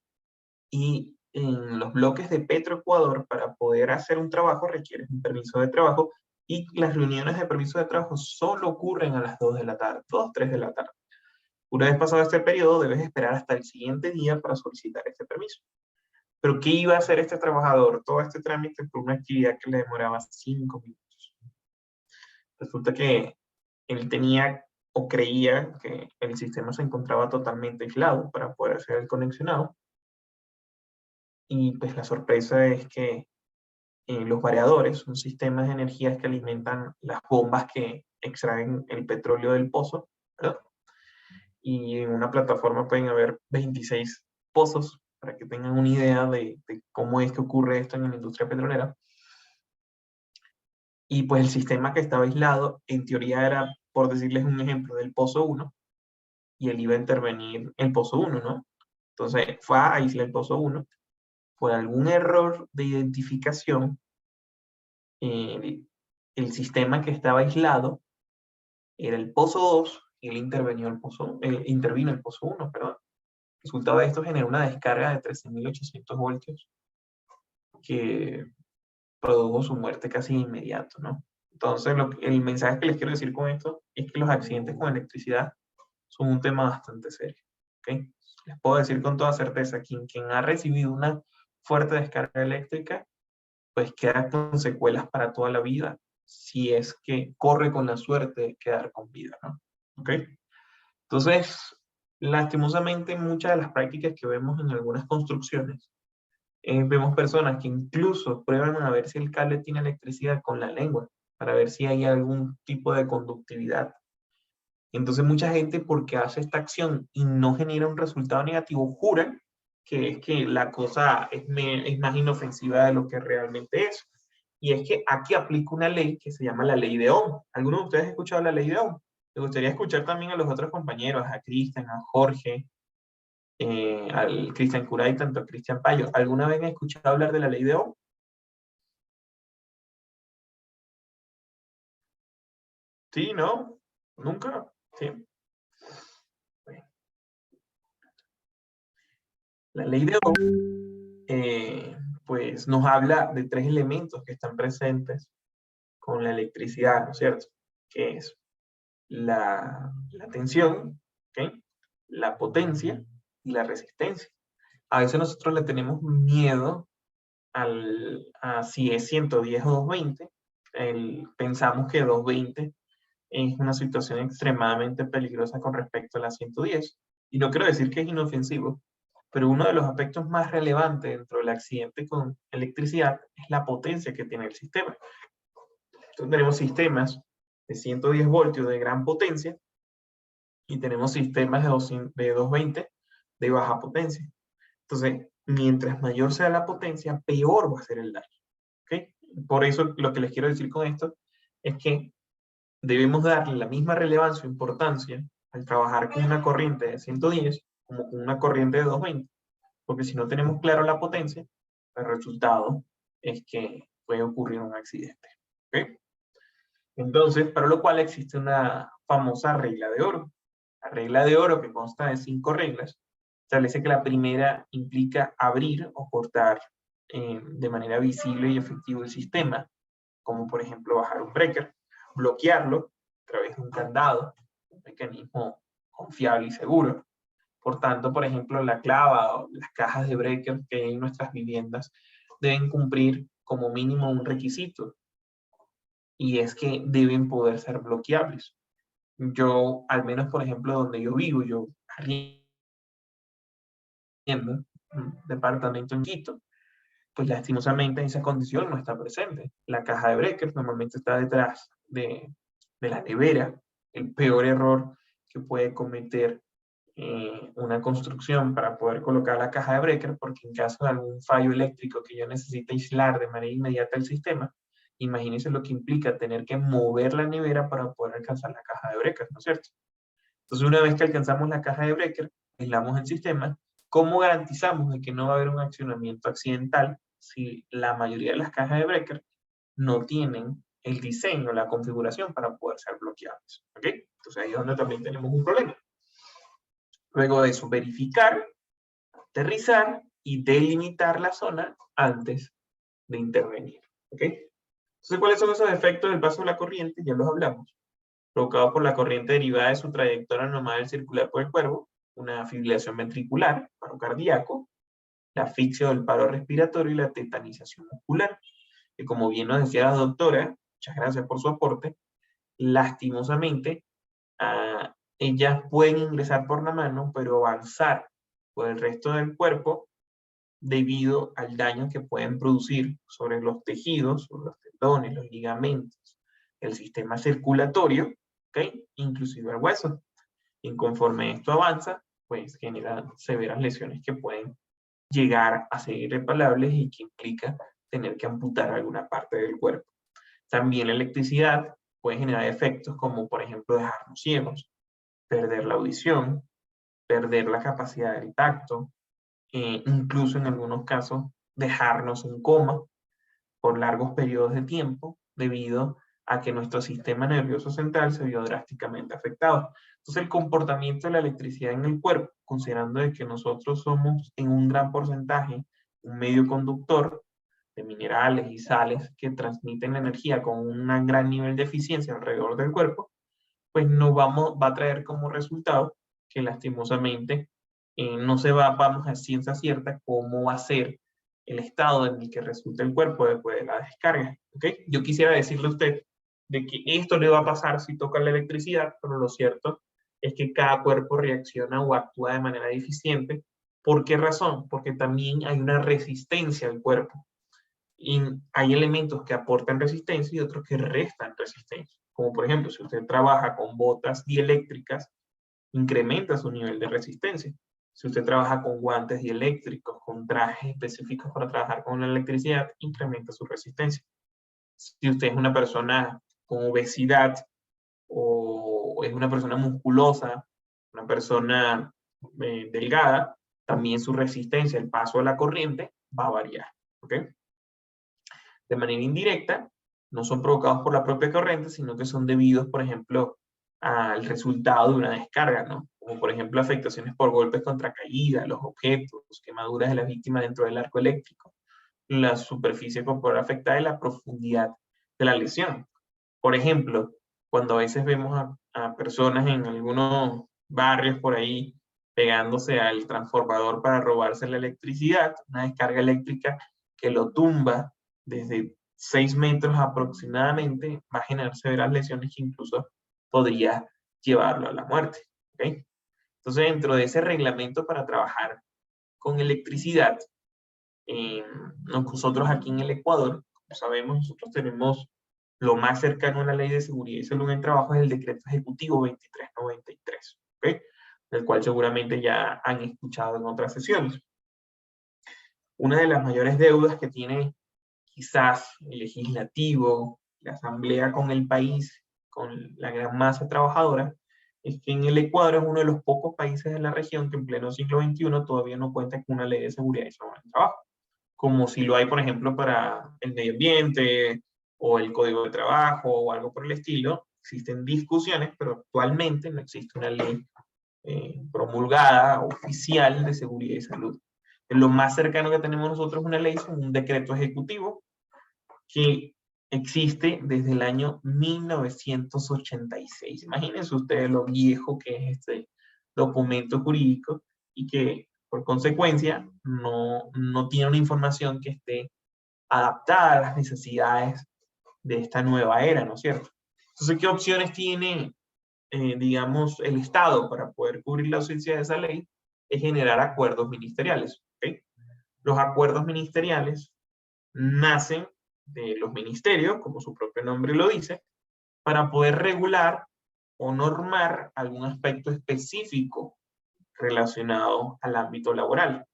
y en los bloques de Petroecuador, para poder hacer un trabajo requieres un permiso de trabajo, y las reuniones de permiso de trabajo solo ocurren a las 2 de la tarde, 2, 3 de la tarde. Una vez pasado este periodo, debes esperar hasta el siguiente día para solicitar este permiso. Pero ¿qué iba a hacer este trabajador? Todo este trámite por una actividad que le demoraba 5 minutos. Resulta que él tenía o creía que el sistema se encontraba totalmente aislado para poder hacer el conexionado. Y pues la sorpresa es que los variadores son sistemas de energías que alimentan las bombas que extraen el petróleo del pozo, ¿verdad? Y en una plataforma pueden haber 26 pozos, para que tengan una idea de cómo es que ocurre esto en la industria petrolera. Y pues el sistema que estaba aislado, en teoría era, por decirles un ejemplo, del pozo 1, y él iba a intervenir el pozo 1, ¿no? Entonces fue a aislar el pozo 1, por algún error de identificación, el sistema que estaba aislado era el pozo 2, y él intervino el pozo 1, perdón. El resultado de esto generó una descarga de 13.800 voltios que produjo su muerte casi inmediato, ¿no? Entonces, el mensaje que les quiero decir con esto es que los accidentes con electricidad son un tema bastante serio, ¿ok? Les puedo decir con toda certeza, quien ha recibido una fuerte descarga eléctrica, pues queda con secuelas para toda la vida, si es que corre con la suerte de quedar con vida, ¿no? ¿Ok? Entonces, lastimosamente, muchas de las prácticas que vemos en algunas construcciones, vemos personas que incluso prueban a ver si el cable tiene electricidad con la lengua, para ver si hay algún tipo de conductividad. Entonces mucha gente, porque hace esta acción y no genera un resultado negativo, jura que es que la cosa es más inofensiva de lo que realmente es. Y es que aquí aplica una ley que se llama la ley de Ohm. ¿Alguno de ustedes ha escuchado la ley de Ohm? Me gustaría escuchar también a los otros compañeros, a Cristian, a Jorge, al Cristian Curay, tanto a Cristian Payo. ¿Alguna vez han escuchado hablar de la ley de Ohm? Sí, ¿no? ¿Nunca? Sí. Bueno, la ley de Ohm, pues nos habla de tres elementos que están presentes con la electricidad, ¿no es cierto? Que es la tensión, ¿ok? La potencia y la resistencia. A veces nosotros le tenemos miedo a si es 110 o 220. Pensamos que 220 es una situación extremadamente peligrosa con respecto a la 110. Y no quiero decir que es inofensivo, pero uno de los aspectos más relevantes dentro del accidente con electricidad es la potencia que tiene el sistema. Entonces tenemos sistemas de 110 voltios de gran potencia y tenemos sistemas de 220 de baja potencia. Entonces, mientras mayor sea la potencia, peor va a ser el daño. ¿Okay? Por eso lo que les quiero decir con esto es que debemos darle la misma relevancia o importancia al trabajar con una corriente de 110 como con una corriente de 220. Porque si no tenemos claro la potencia, el resultado es que puede ocurrir un accidente. ¿Okay? Entonces, para lo cual existe una famosa regla de oro. La regla de oro, que consta de 5 reglas, establece que la primera implica abrir o cortar de manera visible y efectiva el sistema, como por ejemplo bajar un breaker, bloquearlo a través de un candado, un mecanismo confiable y seguro. Por tanto, por ejemplo, la clava o las cajas de breaker que hay en nuestras viviendas deben cumplir como mínimo un requisito, y es que deben poder ser bloqueables. Yo, al menos por ejemplo, donde yo vivo, yo arriendo un departamento en Quito, pues lastimosamente esa condición no está presente. La caja de breakers normalmente está detrás de la nevera. El peor error que puede cometer una construcción para poder colocar la caja de breaker, porque en caso de algún fallo eléctrico que yo necesite aislar de manera inmediata el sistema, imagínense lo que implica tener que mover la nevera para poder alcanzar la caja de breaker, ¿no es cierto? Entonces, una vez que alcanzamos la caja de breaker, aislamos el sistema, ¿cómo garantizamos de que no va a haber un accionamiento accidental si la mayoría de las cajas de breaker no tienen el diseño, la configuración para poder ser bloqueables? ¿Ok? Entonces ahí es donde también tenemos un problema. Luego de eso, verificar, aterrizar y delimitar la zona antes de intervenir. ¿Ok? Entonces, ¿cuáles son esos efectos del paso de la corriente? Ya los hablamos. Provocado por la corriente derivada de su trayectoria normal circular por el cuerpo, una fibrilación ventricular, paro cardíaco, la asfixia del paro respiratorio y la tetanización muscular. Que como bien nos decía la doctora, muchas gracias por su aporte, lastimosamente, ellas pueden ingresar por la mano, pero avanzar por el resto del cuerpo debido al daño que pueden producir sobre los tejidos, sobre los tendones, los ligamentos, el sistema circulatorio, ¿ok? Inclusive el hueso. Y conforme esto avanza, pues genera severas lesiones que pueden llegar a ser irreparables y que implica tener que amputar alguna parte del cuerpo. También la electricidad puede generar efectos como, por ejemplo, dejarnos ciegos, perder la audición, perder la capacidad del tacto, incluso en algunos casos dejarnos en coma por largos periodos de tiempo debido a que nuestro sistema nervioso central se vio drásticamente afectado. Entonces el comportamiento de la electricidad en el cuerpo, considerando de que nosotros somos en un gran porcentaje un medio conductor de minerales y sales que transmiten la energía con un gran nivel de eficiencia alrededor del cuerpo, pues va a traer como resultado que lastimosamente no vamos a ciencia cierta cómo va a ser el estado en el que resulta el cuerpo después de la descarga. ¿Okay? Yo quisiera decirle a usted de que esto le va a pasar si toca la electricidad, pero lo cierto es que cada cuerpo reacciona o actúa de manera deficiente. ¿Por qué razón? Porque también hay una resistencia al cuerpo. Y hay elementos que aportan resistencia y otros que restan resistencia. Como por ejemplo, si usted trabaja con botas dieléctricas, incrementa su nivel de resistencia. Si usted trabaja con guantes dieléctricos, con trajes específicos para trabajar con la electricidad, incrementa su resistencia. Si usted es una persona con obesidad o es una persona musculosa, una persona delgada, también su resistencia, el paso de la corriente, va a variar. ¿Ok? De manera indirecta, no son provocados por la propia corriente, sino que son debidos, por ejemplo, al resultado de una descarga, ¿no? Como por ejemplo afectaciones por golpes contra caída, los objetos, quemaduras de la víctima dentro del arco eléctrico, la superficie corporal afectada y la profundidad de la lesión. Por ejemplo, cuando a veces vemos a personas en algunos barrios por ahí pegándose al transformador para robarse la electricidad, una descarga eléctrica que lo tumba desde 6 metros aproximadamente, va a generar severas lesiones que incluso podría llevarlo a la muerte. ¿Okay? Entonces, dentro de ese reglamento para trabajar con electricidad, nosotros aquí en el Ecuador, como sabemos, nosotros tenemos lo más cercano a la Ley de Seguridad y Salud en el Trabajo es el Decreto Ejecutivo 2393, ¿okay? Del cual seguramente ya han escuchado en otras sesiones. Una de las mayores deudas que tiene quizás el legislativo, la asamblea con el país, con la gran masa trabajadora, es que en el Ecuador es uno de los pocos países de la región que en pleno siglo XXI todavía no cuenta con una ley de seguridad y salud en el trabajo, como si lo hay, por ejemplo, para el medio ambiente o el código de trabajo o algo por el estilo. Existen discusiones, pero actualmente no existe una ley promulgada, oficial de seguridad y salud. Lo más cercano que tenemos nosotros es una ley, es un decreto ejecutivo que existe desde el año 1986. Imagínense ustedes lo viejo que es este documento jurídico y que por consecuencia no tiene una información que esté adaptada a las necesidades de esta nueva era, ¿no es cierto? Entonces, ¿qué opciones tiene, digamos, el Estado para poder cubrir la ausencia de esa ley? Es generar acuerdos ministeriales. ¿Okay? Los acuerdos ministeriales nacen de los ministerios, como su propio nombre lo dice, para poder regular o normar algún aspecto específico relacionado al ámbito laboral.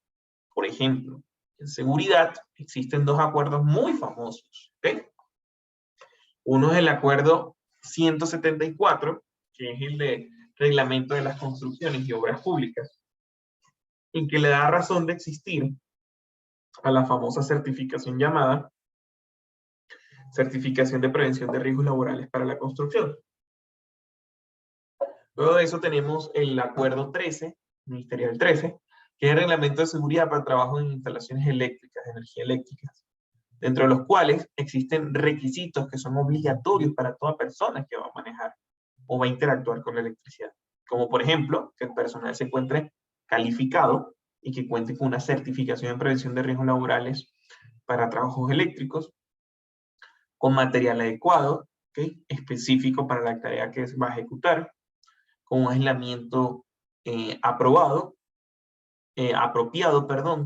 Por ejemplo, en seguridad existen dos acuerdos muy famosos. ¿Okay? Uno es el acuerdo 174, que es el de reglamento de las construcciones y obras públicas, en que le da razón de existir a la famosa certificación llamada Certificación de Prevención de Riesgos Laborales para la Construcción. Luego de eso tenemos el acuerdo 13, ministerial 13, que es el reglamento de seguridad para trabajo en instalaciones eléctricas, de energía eléctrica, dentro de los cuales existen requisitos que son obligatorios para toda persona que va a manejar o va a interactuar con la electricidad. Como por ejemplo, que el personal se encuentre calificado y que cuente con una certificación en prevención de riesgos laborales para trabajos eléctricos, con material adecuado, ¿okay? Específico para la tarea que va a ejecutar, con un aislamiento apropiado,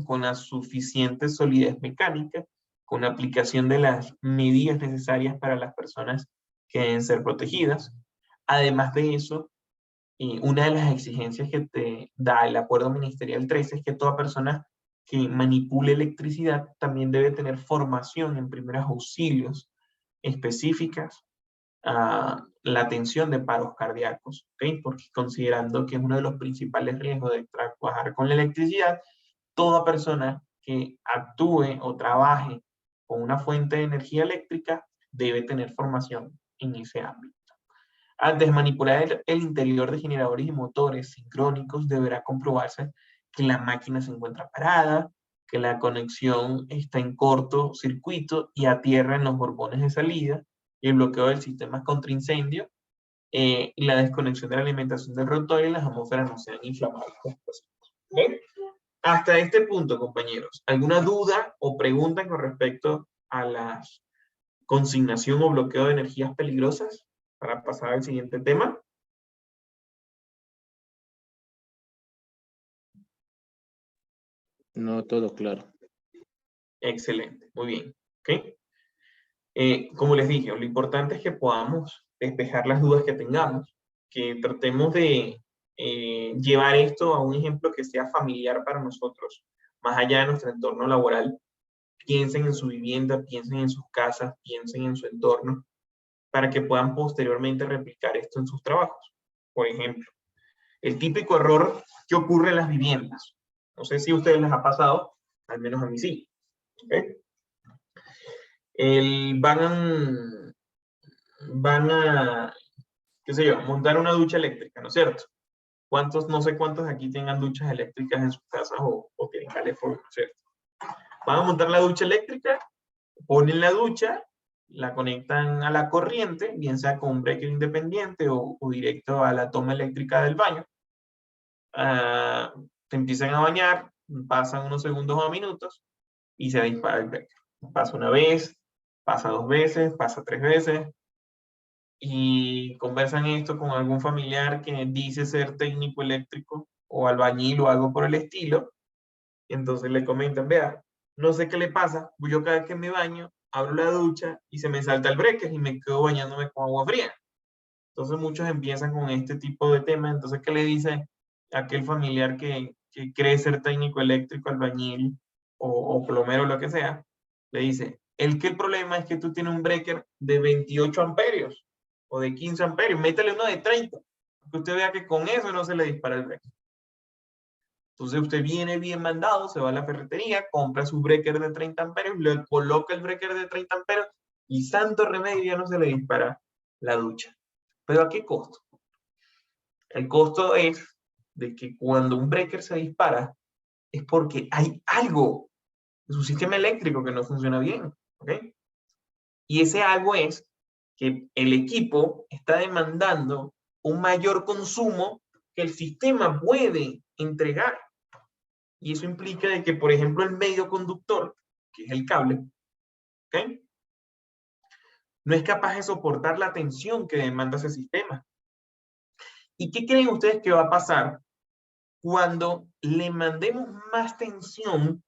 con la suficiente solidez mecánica, con aplicación de las medidas necesarias para las personas que deben ser protegidas. Además de eso, Y una de las exigencias que te da el Acuerdo Ministerial 13 es que toda persona que manipule electricidad también debe tener formación en primeros auxilios específicas a la atención de paros cardíacos, ¿ok? Porque considerando que es uno de los principales riesgos de trabajar con la electricidad, toda persona que actúe o trabaje con una fuente de energía eléctrica debe tener formación en ese ámbito. Antes de manipular el interior de generadores y motores sincrónicos, deberá comprobarse que la máquina se encuentra parada, que la conexión está en cortocircuito y a tierra en los borbones de salida, y el bloqueo del sistema contra incendio, y la desconexión de la alimentación del rotor y las atmósferas no sean inflamables. ¿Okay? Hasta este punto, compañeros, ¿alguna duda o pregunta con respecto a la consignación o bloqueo de energías peligrosas? Para pasar al siguiente tema. No, todo claro. Excelente, muy bien. ¿Okay? Como les dije, lo importante es que podamos despejar las dudas que tengamos, que tratemos de llevar esto a un ejemplo que sea familiar para nosotros, más allá de nuestro entorno laboral. Piensen en su vivienda, piensen en sus casas, piensen en su entorno, para que puedan posteriormente replicar esto en sus trabajos. Por ejemplo, el típico error que ocurre en las viviendas. No sé si a ustedes les ha pasado, al menos a mí sí. ¿Okay? Van a, qué sé yo, montar una ducha eléctrica, ¿no es cierto? No sé cuántos aquí tengan duchas eléctricas en sus casas o tienen calefón, ¿no es cierto? Van a montar la ducha eléctrica, ponen la ducha, la conectan a la corriente, bien sea con un breaker independiente o directo a la toma eléctrica del baño. Te empiezan a bañar, pasan unos segundos o minutos y se dispara el breaker. Pasa una vez, pasa 2 veces, pasa 3 veces y conversan esto con algún familiar que dice ser técnico eléctrico o albañil o algo por el estilo. Y entonces le comentan, vea, no sé qué le pasa, yo cada vez que me baño, abro la ducha y se me salta el breaker y me quedo bañándome con agua fría. Entonces muchos empiezan con este tipo de temas. Entonces, ¿qué le dice aquel familiar que cree ser técnico eléctrico, albañil o plomero, lo que sea? Le dice, el problema es que tú tienes un breaker de 28 amperios o de 15 amperios, métele uno de 30, que usted vea que con eso no se le dispara el breaker. Entonces usted viene bien mandado, se va a la ferretería, compra su breaker de 30 amperios, le coloca el breaker de 30 amperios y santo remedio ya no se le dispara la ducha. ¿Pero a qué costo? El costo es de que cuando un breaker se dispara es porque hay algo en su sistema eléctrico que no funciona bien, ¿ok? Y ese algo es que el equipo está demandando un mayor consumo que el sistema puede entregar. Y eso implica de que, por ejemplo, el medio conductor, que es el cable, ¿ok? No es capaz de soportar la tensión que demanda ese sistema. ¿Y qué creen ustedes que va a pasar cuando le mandemos más tensión,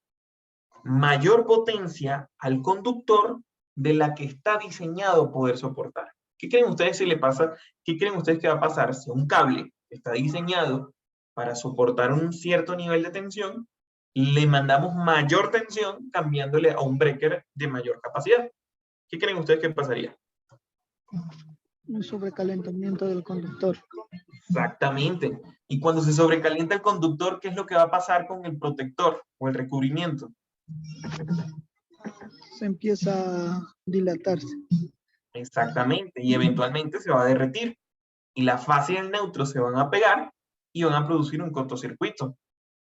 mayor potencia al conductor de la que está diseñado poder soportar? ¿Qué creen ustedes si le pasa? ¿Qué creen ustedes que va a pasar si un cable está diseñado para soportar un cierto nivel de tensión, le mandamos mayor tensión cambiándole a un breaker de mayor capacidad? ¿Qué creen ustedes que pasaría? Un sobrecalentamiento del conductor. Exactamente. Y cuando se sobrecalienta el conductor, ¿qué es lo que va a pasar con el protector o el recubrimiento? Se empieza a dilatarse. Exactamente. Y eventualmente se va a derretir. Y la fase y el neutro se van a pegar y van a producir un cortocircuito.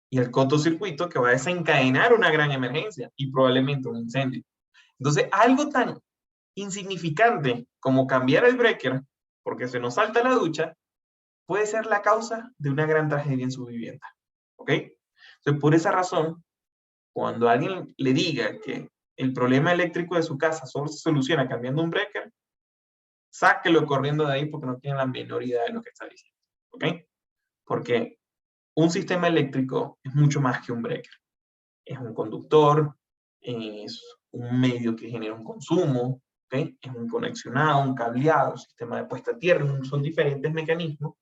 Y el cortocircuito que va a desencadenar una gran emergencia y probablemente un incendio. Entonces, algo tan insignificante como cambiar el breaker porque se nos salta la ducha puede ser la causa de una gran tragedia en su vivienda. ¿Ok? Entonces, por esa razón, cuando alguien le diga que el problema eléctrico de su casa solo se soluciona cambiando un breaker, sáquelo corriendo de ahí porque no tiene la menor idea de lo que está diciendo. ¿Ok? Porque un sistema eléctrico es mucho más que un breaker. Es un conductor, es un medio que genera un consumo, ¿okay? Es un conexionado, un cableado, un sistema de puesta a tierra, son diferentes mecanismos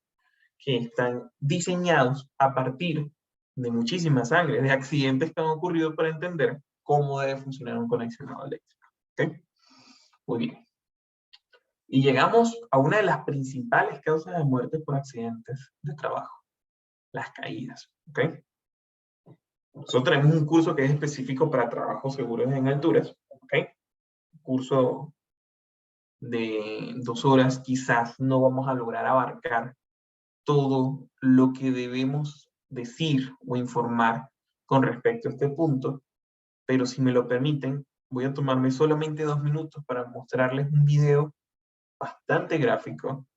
que están diseñados a partir de muchísima sangre, de accidentes que han ocurrido para entender cómo debe funcionar un conexionado eléctrico. ¿Okay? Muy bien. Y llegamos a una de las principales causas de muerte por accidentes de trabajo, las caídas. ¿Okay? Nosotros tenemos un curso que es específico para trabajos seguros en alturas. ¿Okay? Un curso de 2 horas, quizás no vamos a lograr abarcar todo lo que debemos decir o informar con respecto a este punto, pero si me lo permiten, voy a tomarme solamente 2 minutos para mostrarles un video bastante gráfico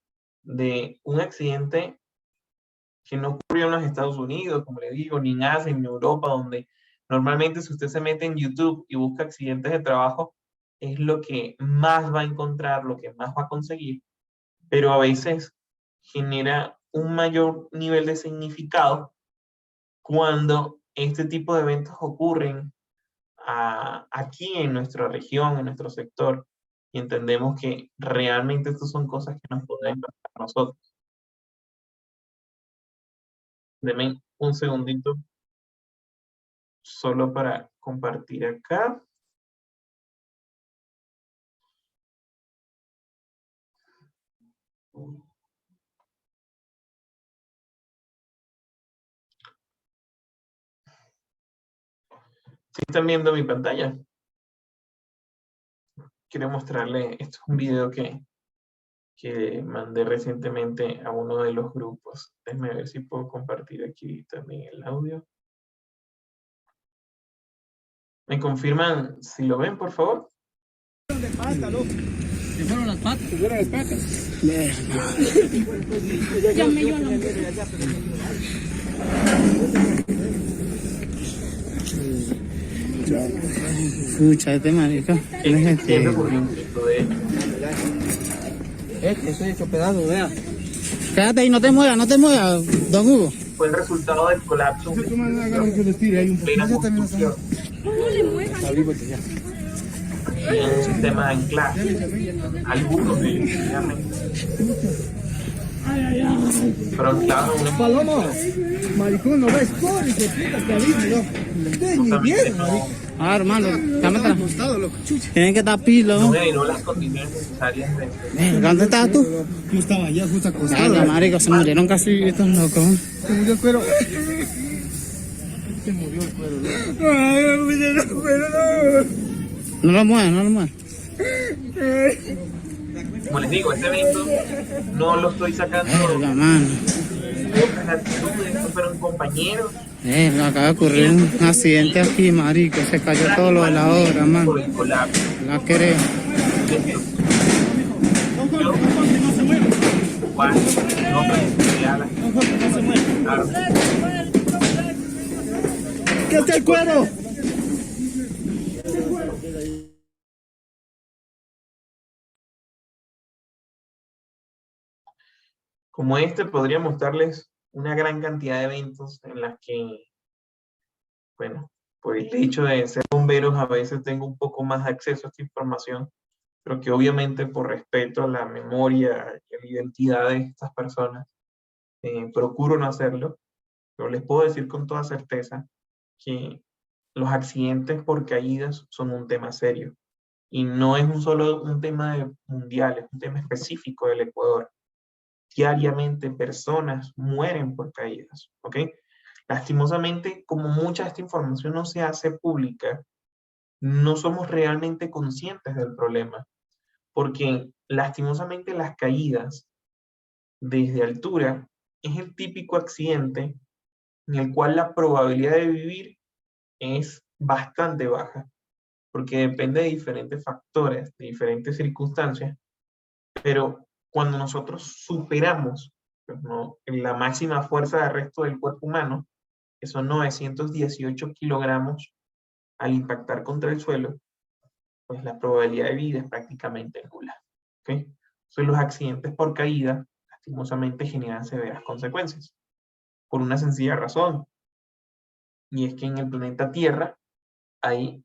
de un accidente que no ocurrió en los Estados Unidos, como le digo, ni en Asia, ni en Europa, donde normalmente si usted se mete en YouTube y busca accidentes de trabajo, es lo que más va a encontrar, lo que más va a conseguir, pero a veces genera un mayor nivel de significado cuando este tipo de eventos ocurren aquí en nuestra región, en nuestro sector, y entendemos que realmente estas son cosas que nos pueden pasar a nosotros. Denme un segundito solo para compartir acá. ¿Sí están viendo mi pantalla? Quiero mostrarle, esto es un video que mandé recientemente a uno de los grupos. Déjenme ver si puedo compartir aquí también el audio. ¿Me confirman si lo ven, por favor? ¿Qué fueron las patas? ¿Qué fueron las patas? Llamé yo a la Escucha, este marico. Este ocurrió un grito de Estoy hecho pedazo, vea. Quédate ahí, no te muevas, don Hugo. fue el resultado del colapso en plena construcción y en un sistema de anclaje. Algunos de ellos pero anclados en una Palomo, maricón, no ves por hijo de puta que avisa, no. Ni bien, marico. Ah, hermano, cámara. Tienen que estar pilo. no generó las condiciones necesarias de ¿Dónde estabas tú? Yo estaba allá, justo acostado. Ay, marico, se murieron casi estos locos. Se murió el cuero. Se murió el cuero, loco. Ay, me murió el cuero, no. No lo muevas, no lo muevas. Como les digo, este evento no lo estoy sacando Verga, mano. otras actitudes, estos fueron compañeros. Acaba de ocurrir un accidente aquí, marico. Se cayó todo lo de la obra, mano. Por el colapso. La creo. Igual, no tranquilidad, claro. ¿Qué está el cuero? Como este, podría mostrarles una gran cantidad de eventos en las que, bueno, por el hecho de ser bomberos, a veces tengo un poco más de acceso a esta información, pero que obviamente por respeto a la memoria y a la identidad de estas personas, procuro no hacerlo, pero les puedo decir con toda certeza que los accidentes por caídas son un tema serio. Y no es solo un tema mundial, es un tema específico del Ecuador. Diariamente personas mueren por caídas, ¿ok? Lastimosamente, como mucha de esta información no se hace pública, no somos realmente conscientes del problema, porque lastimosamente las caídas desde altura es el típico accidente en el cual la probabilidad de vivir es bastante baja, porque depende de diferentes factores, de diferentes circunstancias, pero cuando nosotros superamos, pues, ¿no?, la máxima fuerza de arresto del cuerpo humano, que son 918 kilogramos al impactar contra el suelo, pues la probabilidad de vida es prácticamente nula. ¿Okay? Entonces los accidentes por caída, lastimosamente, generan severas consecuencias, por una sencilla razón, y es que en el planeta Tierra hay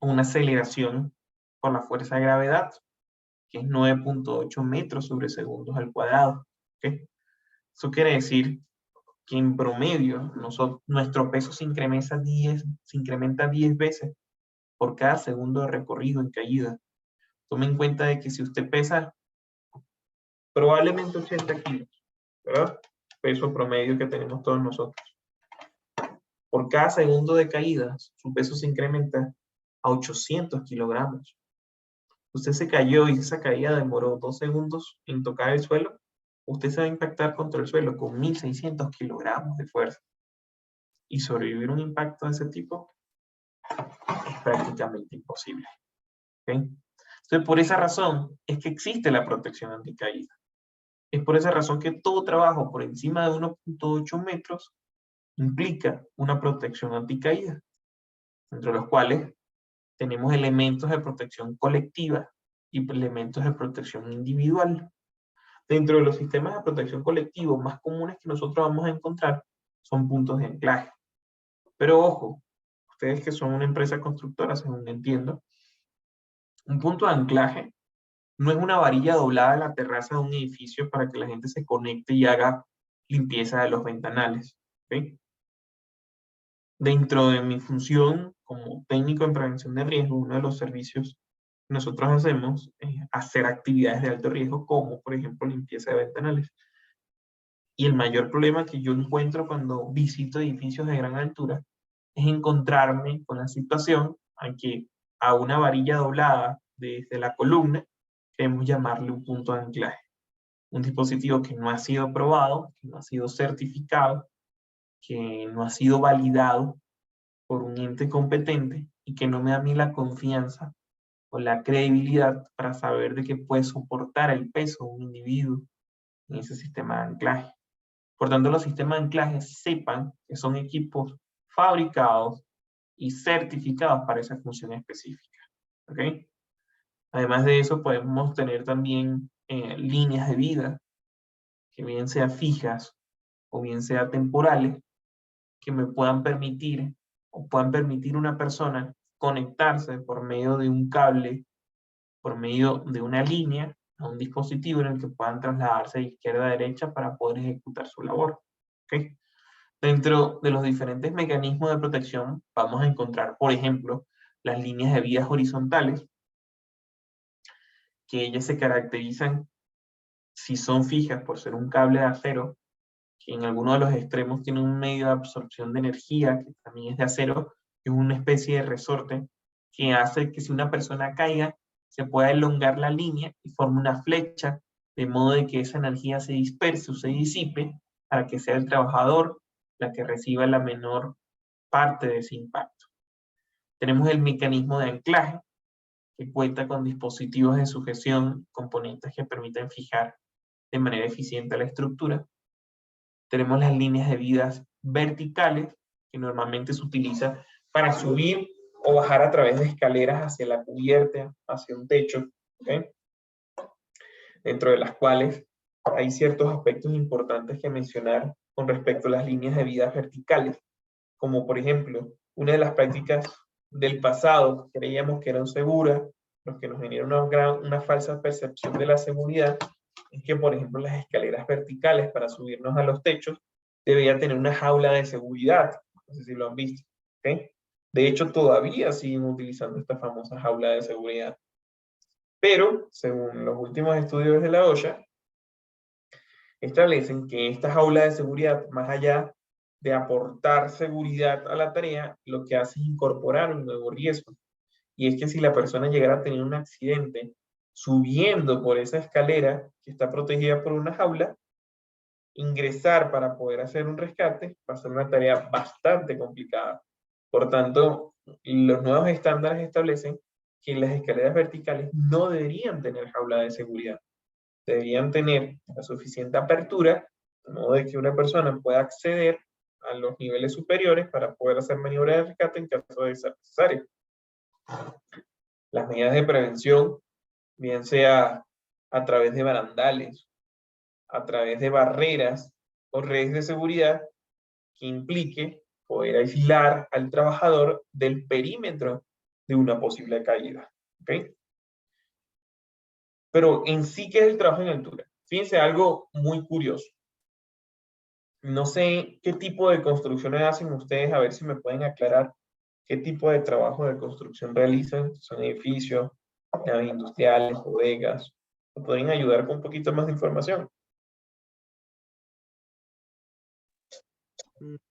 una aceleración por la fuerza de gravedad, que es 9.8 metros sobre segundos al cuadrado. ¿Okay? Eso quiere decir que en promedio nuestro peso se incrementa 10 veces por cada segundo de recorrido en caída. Tome en cuenta de que si usted pesa probablemente 80 kilos, ¿verdad? Peso promedio que tenemos todos nosotros. Por cada segundo de caída, su peso se incrementa a 800 kilogramos. Usted se cayó y esa caída demoró 2 segundos en tocar el suelo, usted se va a impactar contra el suelo con 1.600 kilogramos de fuerza. Y sobrevivir un impacto de ese tipo es prácticamente imposible. ¿Okay? Entonces, por esa razón es que existe la protección anticaída. Es por esa razón que todo trabajo por encima de 1.8 metros implica una protección anticaída, entre los cuales tenemos elementos de protección colectiva y elementos de protección individual. Dentro de los sistemas de protección colectivo más comunes que nosotros vamos a encontrar son puntos de anclaje. Pero ojo, ustedes que son una empresa constructora, según entiendo, un punto de anclaje no es una varilla doblada en la terraza de un edificio para que la gente se conecte y haga limpieza de los ventanales. ¿Okay? Dentro de mi función como técnico en prevención de riesgo, uno de los servicios que nosotros hacemos es hacer actividades de alto riesgo, como por ejemplo limpieza de ventanales. Y el mayor problema que yo encuentro cuando visito edificios de gran altura es encontrarme con la situación en que a una varilla doblada desde la columna queremos llamarle un punto de anclaje. Un dispositivo que no ha sido probado, que no ha sido certificado, que no ha sido validado por un ente competente y que no me da a mí la confianza o la credibilidad para saber de que puede soportar el peso de un individuo en ese sistema de anclaje. Por tanto, los sistemas de anclaje sepan que son equipos fabricados y certificados para esa función específica. ¿Okay? Además de eso, podemos tener también líneas de vida, que bien sean fijas o bien sean temporales, que me puedan permitir o puedan permitir a una persona conectarse por medio de un cable, por medio de una línea, a un dispositivo en el que puedan trasladarse de izquierda a derecha para poder ejecutar su labor. ¿Okay? Dentro de los diferentes mecanismos de protección vamos a encontrar, por ejemplo, las líneas de vida horizontales, que ellas se caracterizan, si son fijas, por ser un cable de acero, que en alguno de los extremos tiene un medio de absorción de energía, que también es de acero, que es una especie de resorte, que hace que si una persona caiga, se pueda elongar la línea y forme una flecha, de modo de que esa energía se disperse o se disipe, para que sea el trabajador la que reciba la menor parte de ese impacto. Tenemos el mecanismo de anclaje, que cuenta con dispositivos de sujeción, componentes que permiten fijar de manera eficiente la estructura. Tenemos las líneas de vidas verticales, que normalmente se utiliza para subir o bajar a través de escaleras hacia la cubierta, hacia un techo, ¿okay? Dentro de las cuales hay ciertos aspectos importantes que mencionar con respecto a las líneas de vidas verticales, como por ejemplo, una de las prácticas del pasado que creíamos que eran seguras, lo que nos genera una falsa percepción de la seguridad, es que, por ejemplo, las escaleras verticales para subirnos a los techos deberían tener una jaula de seguridad. No sé si lo han visto. ¿Okay? De hecho, todavía siguen utilizando esta famosa jaula de seguridad. Pero, según los últimos estudios de la OSHA, establecen que esta jaula de seguridad, más allá de aportar seguridad a la tarea, lo que hace es incorporar un nuevo riesgo. Y es que si la persona llegara a tener un accidente subiendo por esa escalera que está protegida por una jaula, ingresar para poder hacer un rescate va a ser una tarea bastante complicada. Por tanto, los nuevos estándares establecen que las escaleras verticales no deberían tener jaula de seguridad. Deberían tener la suficiente apertura, de modo de que una persona pueda acceder a los niveles superiores para poder hacer maniobras de rescate en caso de ser necesario. Las medidas de prevención, bien sea a través de barandales, a través de barreras o redes de seguridad, que implique poder aislar al trabajador del perímetro de una posible caída. ¿Okay? Pero en sí, ¿qué es el trabajo en altura? Fíjense algo muy curioso. No sé qué tipo de construcciones hacen ustedes, a ver si me pueden aclarar qué tipo de trabajo de construcción realizan. ¿Son edificios, naves industriales, bodegas? ¿Me podrían ayudar con un poquito más de información?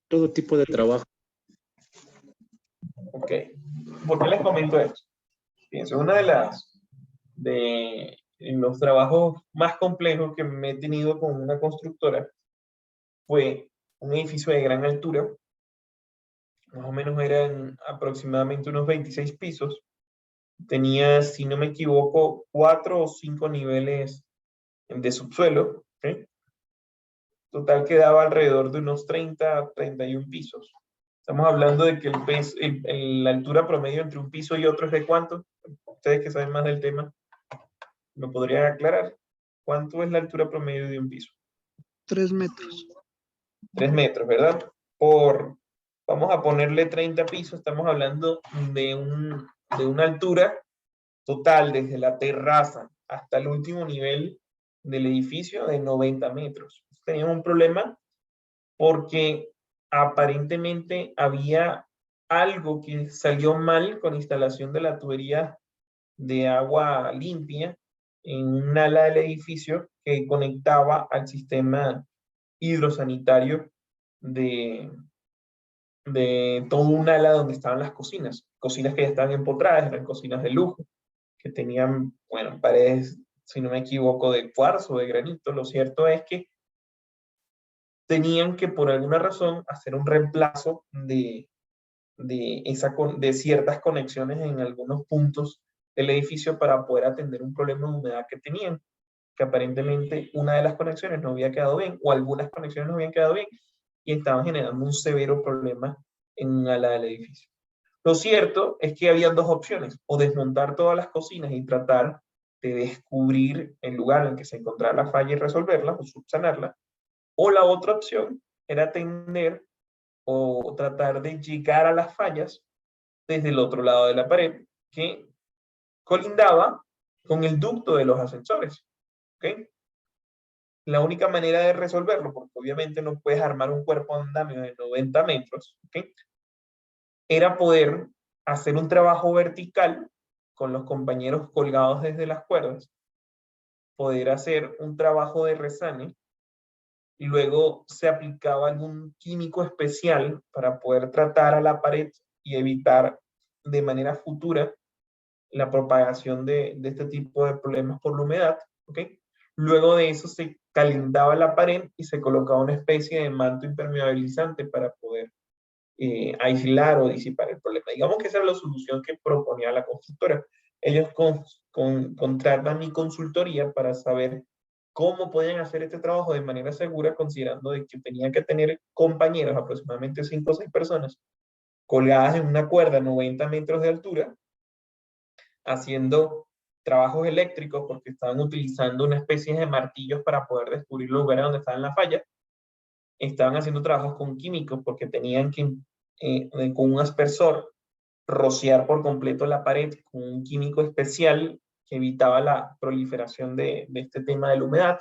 Todo tipo de trabajo. Ok. ¿Por qué les comento esto? Fíjense, una de los trabajos más complejos que me he tenido con una constructora fue un edificio de gran altura, más o menos eran aproximadamente unos 26 pisos, tenía, si no me equivoco, 4 o 5 niveles de subsuelo, ¿ok? Total quedaba alrededor de unos 30 a 31 pisos. Estamos hablando de que la altura promedio entre un piso y otro es de ¿cuánto? Ustedes que saben más del tema, ¿me podrían aclarar? ¿Cuánto es la altura promedio de un piso? 3 metros. 3 metros, ¿verdad? Vamos a ponerle 30 pisos, estamos hablando de una altura total desde la terraza hasta el último nivel del edificio de 90 metros. Teníamos un problema porque aparentemente había algo que salió mal con la instalación de la tubería de agua limpia en un ala del edificio que conectaba al sistema hidrosanitario de, de todo un ala donde estaban las cocinas. Cocinas que ya estaban empotradas, eran cocinas de lujo, que tenían, bueno, paredes, si no me equivoco, de cuarzo, de granito. Lo cierto es que tenían que, por alguna razón, hacer un reemplazo de ciertas conexiones en algunos puntos del edificio para poder atender un problema de humedad que tenían, que aparentemente una de las conexiones no había quedado bien, o algunas conexiones no habían quedado bien, y estaban generando un severo problema en un ala del edificio. Lo cierto es que habían dos opciones: o desmontar todas las cocinas y tratar de descubrir el lugar en que se encontraba la falla y resolverla o subsanarla, o la otra opción era atender o tratar de llegar a las fallas desde el otro lado de la pared que colindaba con el ducto de los ascensores. ¿Okay? La única manera de resolverlo, porque obviamente no puedes armar un cuerpo andamio de 90 metros, ¿okay? Era poder hacer un trabajo vertical con los compañeros colgados desde las cuerdas, poder hacer un trabajo de resane, y luego se aplicaba algún químico especial para poder tratar a la pared y evitar de manera futura la propagación de este tipo de problemas por la humedad, ¿ok? Luego de eso se calentaba la pared y se colocaba una especie de manto impermeabilizante para poder aislar o disipar el problema. Digamos que esa era la solución que proponía la constructora. Ellos contratan mi consultoría para saber cómo podían hacer este trabajo de manera segura, considerando de que tenían que tener compañeros, aproximadamente 5 o 6 personas, colgadas en una cuerda a 90 metros de altura, haciendo trabajos eléctricos porque estaban utilizando una especie de martillos para poder descubrir los lugares donde estaban las fallas. Estaban haciendo trabajos con químicos porque tenían que, con un aspersor, rociar por completo la pared con un químico especial que evitaba la proliferación de este tema de la humedad,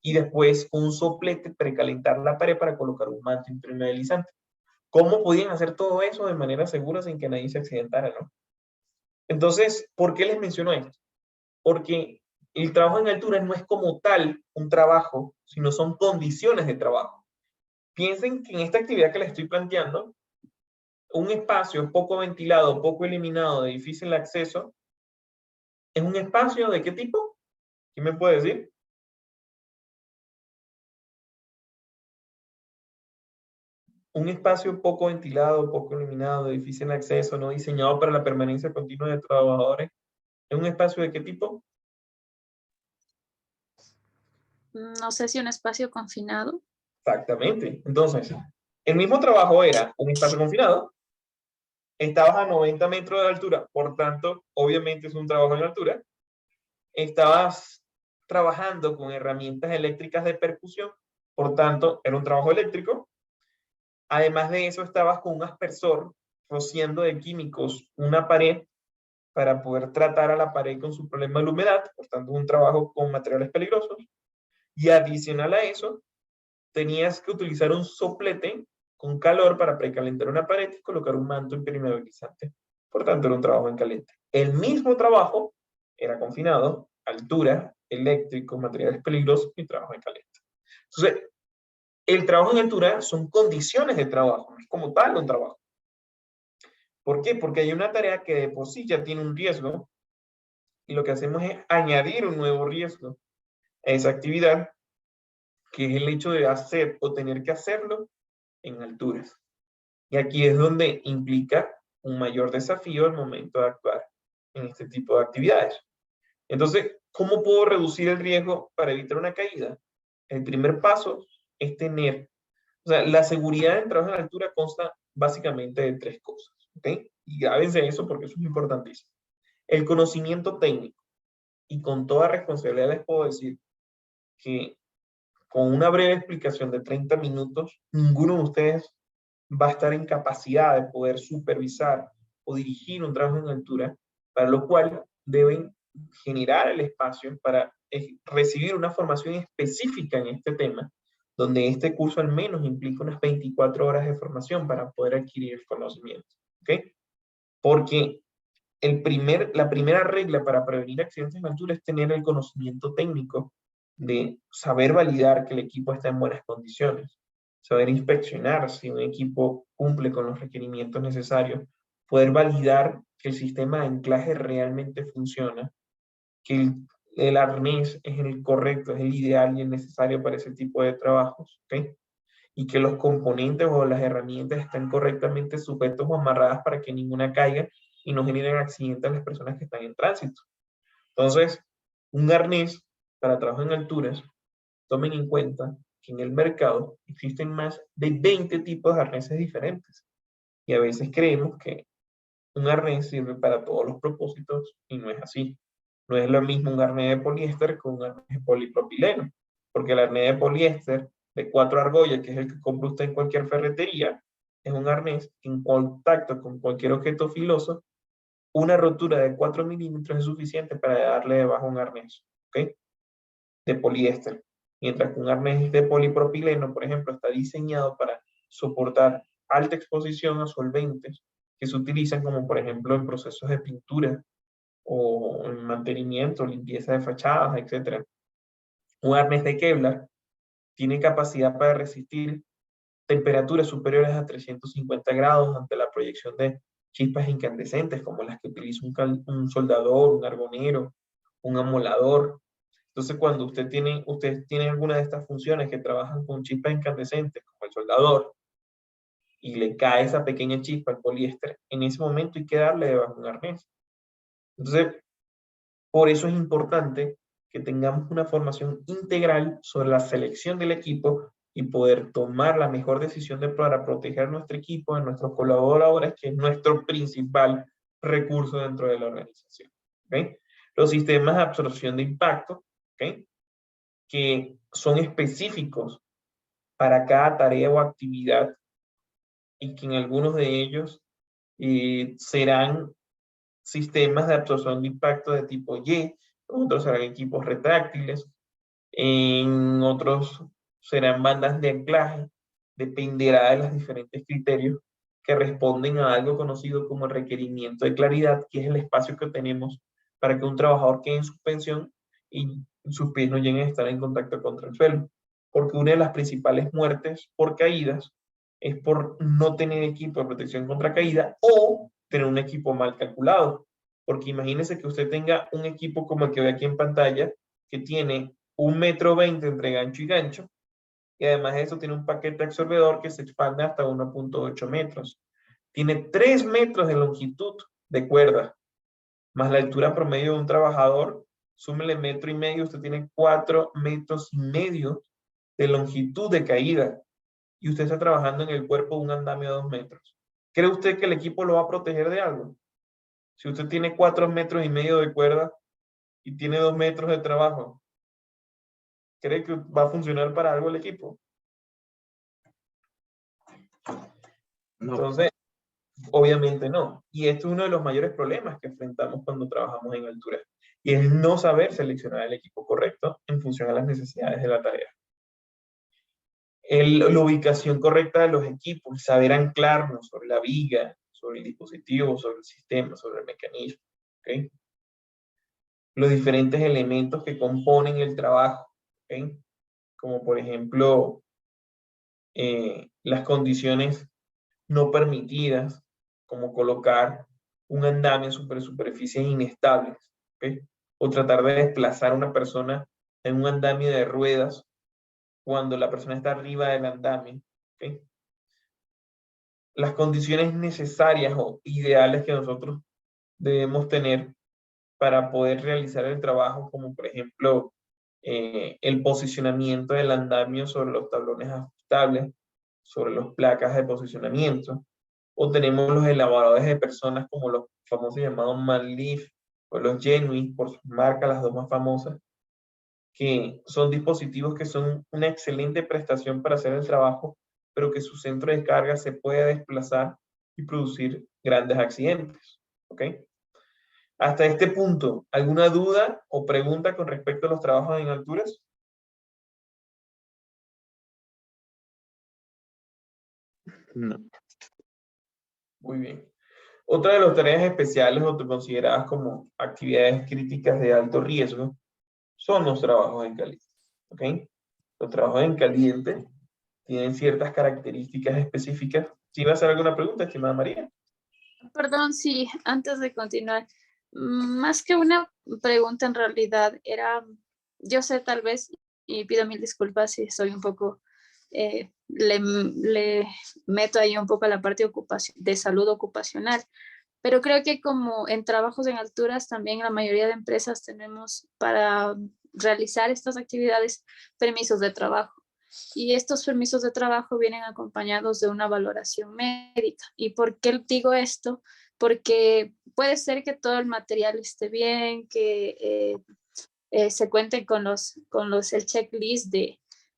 y después con un soplete precalentar la pared para colocar un manto impermeabilizante. ¿Cómo podían hacer todo eso de manera segura sin que nadie se accidentara, no? Entonces, ¿por qué les menciono esto? Porque el trabajo en altura no es como tal un trabajo, sino son condiciones de trabajo. Piensen que en esta actividad que les estoy planteando, un espacio poco ventilado, poco iluminado, de difícil acceso, ¿es un espacio de qué tipo? ¿Quién me puede decir? Un espacio poco ventilado, poco iluminado, de difícil acceso, no diseñado para la permanencia continua de trabajadores, ¿es un espacio de qué tipo? No sé si un espacio confinado. Exactamente. Entonces, el mismo trabajo era un espacio confinado, estabas a 90 metros de altura, por tanto, obviamente es un trabajo en altura, estabas trabajando con herramientas eléctricas de percusión, por tanto, era un trabajo eléctrico. Además de eso, estabas con un aspersor rociando de químicos una pared para poder tratar a la pared con su problema de la humedad, por tanto, un trabajo con materiales peligrosos. Y adicional a eso, tenías que utilizar un soplete con calor para precalentar una pared y colocar un manto impermeabilizante. Por tanto, era un trabajo en caliente. El mismo trabajo era confinado, altura, eléctrico, materiales peligrosos y trabajo en caliente. Entonces, el trabajo en altura son condiciones de trabajo, no es como tal un trabajo. ¿Por qué? Porque hay una tarea que de por sí ya tiene un riesgo y lo que hacemos es añadir un nuevo riesgo a esa actividad, que es el hecho de hacer o tener que hacerlo en alturas. Y aquí es donde implica un mayor desafío al momento de actuar en este tipo de actividades. Entonces, ¿cómo puedo reducir el riesgo para evitar una caída? El primer paso es tener, o sea, la seguridad del trabajo en altura consta básicamente de 3 cosas, ¿ok? Y grábense eso porque eso es importantísimo. El conocimiento técnico, y con toda responsabilidad les puedo decir que con una breve explicación de 30 minutos, ninguno de ustedes va a estar en capacidad de poder supervisar o dirigir un trabajo en altura, para lo cual deben generar el espacio para recibir una formación específica en este tema, donde este curso al menos implica unas 24 horas de formación para poder adquirir el conocimiento, ¿ok? Porque la primera regla para prevenir accidentes en altura es tener el conocimiento técnico de saber validar que el equipo está en buenas condiciones, saber inspeccionar si un equipo cumple con los requerimientos necesarios, poder validar que el sistema de anclaje realmente funciona, que el arnés es el correcto, es el ideal y el necesario para ese tipo de trabajos, ¿ok? Y que los componentes o las herramientas están correctamente sujetos o amarradas para que ninguna caiga y no generen accidentes a las personas que están en tránsito. Entonces, un arnés para trabajo en alturas, tomen en cuenta que en el mercado existen más de 20 tipos de arneses diferentes. Y a veces creemos que un arnés sirve para todos los propósitos y no es así. No es lo mismo un arnés de poliéster con un arnés de polipropileno, porque el arnés de poliéster de 4 argollas, que es el que compra usted en cualquier ferretería, es un arnés que en contacto con cualquier objeto filoso, una rotura de 4 milímetros es suficiente para darle debajo un arnés, ¿ok? De poliéster. Mientras que un arnés de polipropileno, por ejemplo, está diseñado para soportar alta exposición a solventes que se utilizan como, por ejemplo, en procesos de pintura o en mantenimiento, limpieza de fachadas, etc. Un arnés de Kevlar tiene capacidad para resistir temperaturas superiores a 350 grados ante la proyección de chispas incandescentes como las que utiliza un soldador, un argonero, un amolador. Entonces, cuando ustedes tienen alguna de estas funciones que trabajan con chispas incandescentes, como el soldador, y le cae esa pequeña chispa al poliéster, en ese momento hay que darle debajo un arnés. Entonces, por eso es importante que tengamos una formación integral sobre la selección del equipo y poder tomar la mejor decisión para proteger nuestro equipo, a nuestros colaboradores, que es nuestro principal recurso dentro de la organización. ¿Okay? Los sistemas de absorción de impacto, ¿okay? Que son específicos para cada tarea o actividad y que en algunos de ellos serán sistemas de absorción de impacto de tipo Y, otros serán equipos retráctiles, en otros serán bandas de anclaje, dependerá de los diferentes criterios que responden a algo conocido como el requerimiento de claridad, que es el espacio que tenemos para que un trabajador quede en suspensión y sus pies no lleguen a estar en contacto contra el suelo. Porque una de las principales muertes por caídas es por no tener equipo de protección contra caída o tener un equipo mal calculado. Porque imagínese que usted tenga un equipo como el que ve aquí en pantalla, que tiene 1,20 m entre gancho y gancho, y además de eso tiene un paquete absorbedor que se expande hasta 1,8 metros. Tiene 3 metros de longitud de cuerda, más la altura promedio de un trabajador, súmele 1,5 m, usted tiene 4,5 metros de longitud de caída, y usted está trabajando en el cuerpo de un andamio de 2 metros. ¿Cree usted que el equipo lo va a proteger de algo? Si usted tiene 4,5 metros de cuerda y tiene 2 metros de trabajo, ¿cree que va a funcionar para algo el equipo? No. Entonces, obviamente no. Y esto es uno de los mayores problemas que enfrentamos cuando trabajamos en altura. Y es no saber seleccionar el equipo correcto en función a las necesidades de la tarea. La ubicación correcta de los equipos, saber anclarnos sobre la viga, sobre el dispositivo, sobre el sistema, sobre el mecanismo. ¿Okay? Los diferentes elementos que componen el trabajo, ¿okay? Como por ejemplo las condiciones no permitidas, como colocar un andamio sobre superficies inestables, ¿okay? O tratar de desplazar a una persona en un andamio de ruedas cuando la persona está arriba del andamio. ¿Okay? Las condiciones necesarias o ideales que nosotros debemos tener para poder realizar el trabajo, como por ejemplo el posicionamiento del andamio sobre los tablones ajustables, sobre las placas de posicionamiento, o tenemos los elaboradores de personas como los famosos llamados Manlif o los Genuine, por sus marcas, las dos más famosas, que son dispositivos que son una excelente prestación para hacer el trabajo, pero que su centro de carga se puede desplazar y producir grandes accidentes. ¿Ok? Hasta este punto, ¿alguna duda o pregunta con respecto a los trabajos en alturas? No. Muy bien. Otra de las tareas especiales o consideradas como actividades críticas de alto riesgo son los trabajos en caliente. ¿Ok? Los trabajos en caliente tienen ciertas características específicas. ¿Sí va a hacer alguna pregunta, estimada María? Perdón, sí, antes de continuar, más que una pregunta en realidad era, yo sé tal vez, y pido mil disculpas si soy un poco, le meto ahí un poco a la parte de salud ocupacional, pero creo que como en trabajos en alturas también la mayoría de empresas tenemos para realizar estas actividades permisos de trabajo. Y estos permisos de trabajo vienen acompañados de una valoración médica. ¿Y por qué digo esto? Porque puede ser que todo el material esté bien, que se cuenten con el checklist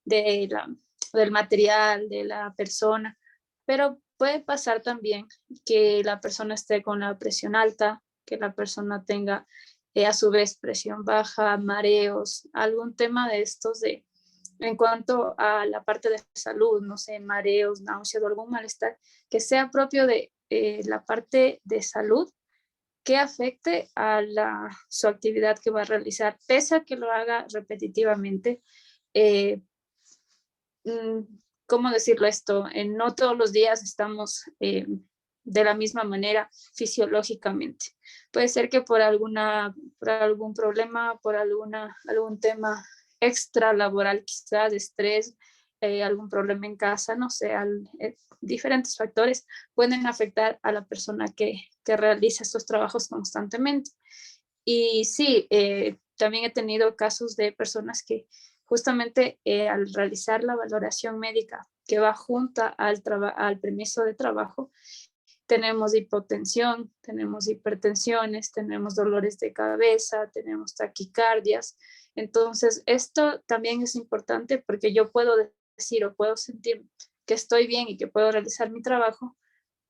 del material, de la persona, pero puede pasar también que la persona esté con la presión alta, que la persona tenga a su vez presión baja, mareos, algún tema de estos en cuanto a la parte de salud, no sé, mareos, náuseas o algún malestar que sea propio de la parte de salud que afecte a su actividad que va a realizar, pese a que lo haga repetitivamente. ¿Cómo decirlo esto? No todos los días estamos de la misma manera fisiológicamente. Puede ser que por algún problema, por algún tema extra laboral, quizás de estrés, algún problema en casa, no sé, diferentes factores pueden afectar a la persona que realiza estos trabajos constantemente. Y sí, también he tenido casos de personas que justamente al realizar la valoración médica que va junta al permiso de trabajo, tenemos hipotensión, tenemos hipertensiones, tenemos dolores de cabeza, tenemos taquicardias. Entonces, esto también es importante porque yo puedo decir o puedo sentir que estoy bien y que puedo realizar mi trabajo,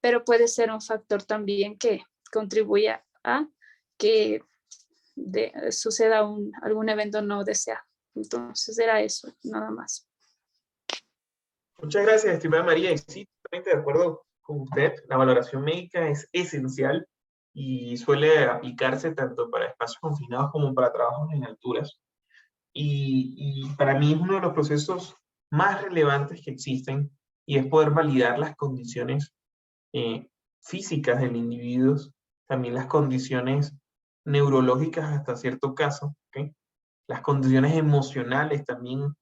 pero puede ser un factor también que contribuya a que suceda algún evento no deseado. Entonces era eso, nada más. Muchas gracias, estimada María. Y sí, totalmente de acuerdo con usted. La valoración médica es esencial y suele aplicarse tanto para espacios confinados como para trabajos en alturas. Y para mí es uno de los procesos más relevantes que existen y es poder validar las condiciones físicas del individuo, también las condiciones neurológicas hasta cierto caso, ¿okay? Las condiciones emocionales también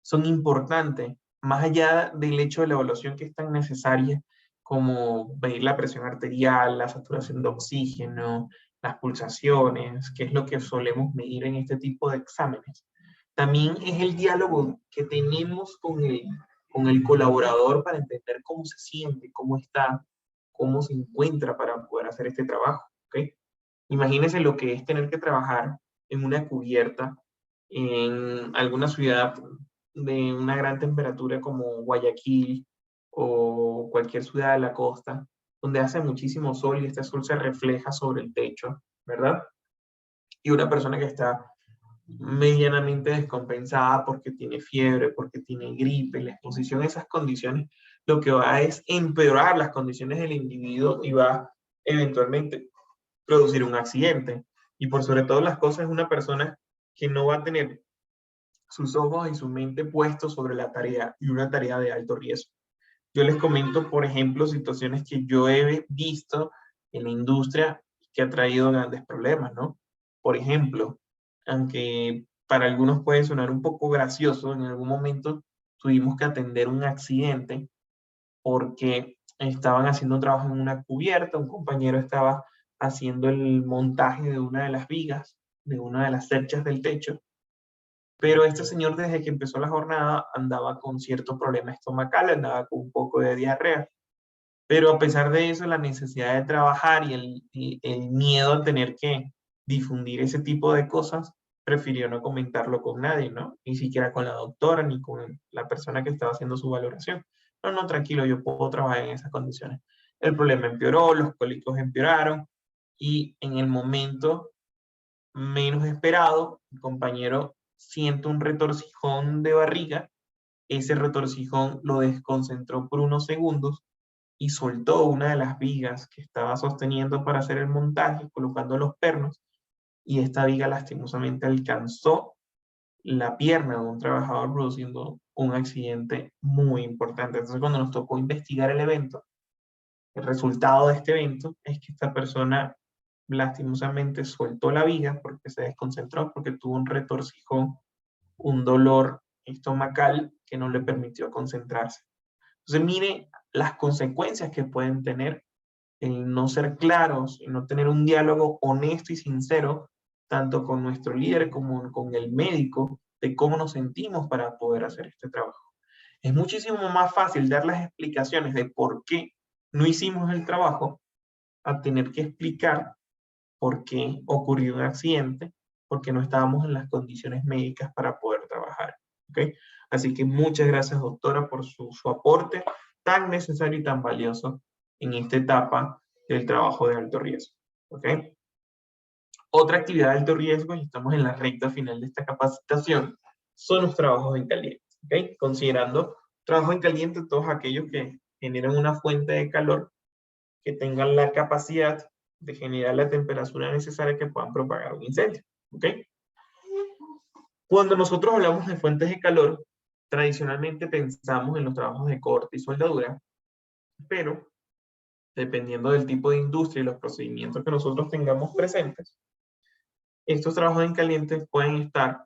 son importantes, más allá del hecho de la evaluación que es tan necesaria como medir la presión arterial, la saturación de oxígeno, las pulsaciones, que es lo que solemos medir en este tipo de exámenes. También es el diálogo que tenemos con el colaborador para entender cómo se siente, cómo está, cómo se encuentra para poder hacer este trabajo. ¿Okay? Imagínense lo que es tener que trabajar en una cubierta en alguna ciudad de una gran temperatura como Guayaquil o cualquier ciudad de la costa, donde hace muchísimo sol y este sol se refleja sobre el techo, ¿verdad? Y una persona que está medianamente descompensada porque tiene fiebre, porque tiene gripe. La exposición a esas condiciones lo que va es empeorar las condiciones del individuo y va eventualmente producir un accidente. Y por sobre todas las cosas es una persona que no va a tener sus ojos y su mente puestos sobre la tarea y una tarea de alto riesgo. Yo les comento, por ejemplo, situaciones que yo he visto en la industria que ha traído grandes problemas, ¿no? Por ejemplo, aunque para algunos puede sonar un poco gracioso, en algún momento tuvimos que atender un accidente porque estaban haciendo un trabajo en una cubierta, un compañero estaba haciendo el montaje de una de las vigas, de una de las cerchas del techo, pero este señor desde que empezó la jornada andaba con cierto problema estomacal, andaba con un poco de diarrea. Pero a pesar de eso, la necesidad de trabajar y el miedo a tener que difundir ese tipo de cosas, prefirió no comentarlo con nadie, ¿no? Ni siquiera con la doctora ni con la persona que estaba haciendo su valoración. No, no, tranquilo, yo puedo trabajar en esas condiciones. El problema empeoró, los cólicos empeoraron y en el momento menos esperado, el compañero siente un retorcijón de barriga. Ese retorcijón lo desconcentró por unos segundos y soltó una de las vigas que estaba sosteniendo para hacer el montaje, colocando los pernos, y esta viga lastimosamente alcanzó la pierna de un trabajador, produciendo un accidente muy importante. Entonces, cuando nos tocó investigar el evento, el resultado de este evento es que esta persona lastimosamente soltó la viga porque se desconcentró, porque tuvo un retorcijón, un dolor estomacal que no le permitió concentrarse. Entonces, mire las consecuencias que pueden tener el no ser claros, el no tener un diálogo honesto y sincero, tanto con nuestro líder como con el médico, de cómo nos sentimos para poder hacer este trabajo. Es muchísimo más fácil dar las explicaciones de por qué no hicimos el trabajo a tener que explicar por qué ocurrió un accidente, porque no estábamos en las condiciones médicas para poder trabajar. ¿Okay? Así que muchas gracias, doctora, por su aporte tan necesario y tan valioso en esta etapa del trabajo de alto riesgo. ¿Okay? Otra actividad de alto riesgo, y estamos en la recta final de esta capacitación, son los trabajos en caliente. ¿Okay? Considerando trabajo en caliente todos aquellos que generan una fuente de calor que tengan la capacidad de generar la temperatura necesaria que puedan propagar un incendio. ¿Ok? Cuando nosotros hablamos de fuentes de calor, tradicionalmente pensamos en los trabajos de corte y soldadura, pero dependiendo del tipo de industria y los procedimientos que nosotros tengamos presentes, estos trabajos en caliente pueden estar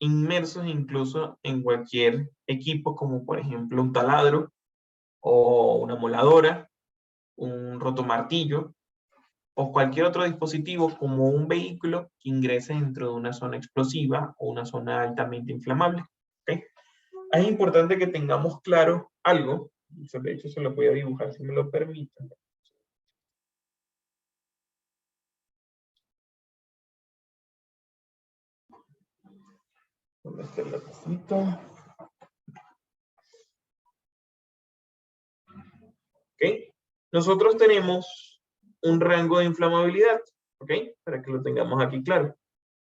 inmersos incluso en cualquier equipo, como por ejemplo un taladro o una moladora, un rotomartillo, o cualquier otro dispositivo como un vehículo que ingrese dentro de una zona explosiva o una zona altamente inflamable. ¿Okay? Es importante que tengamos claro algo, de hecho se lo voy a dibujar si me lo permiten. ¿Dónde está el lapicito? ¿Ok? Nosotros tenemos un rango de inflamabilidad, ¿ok? Para que lo tengamos aquí claro.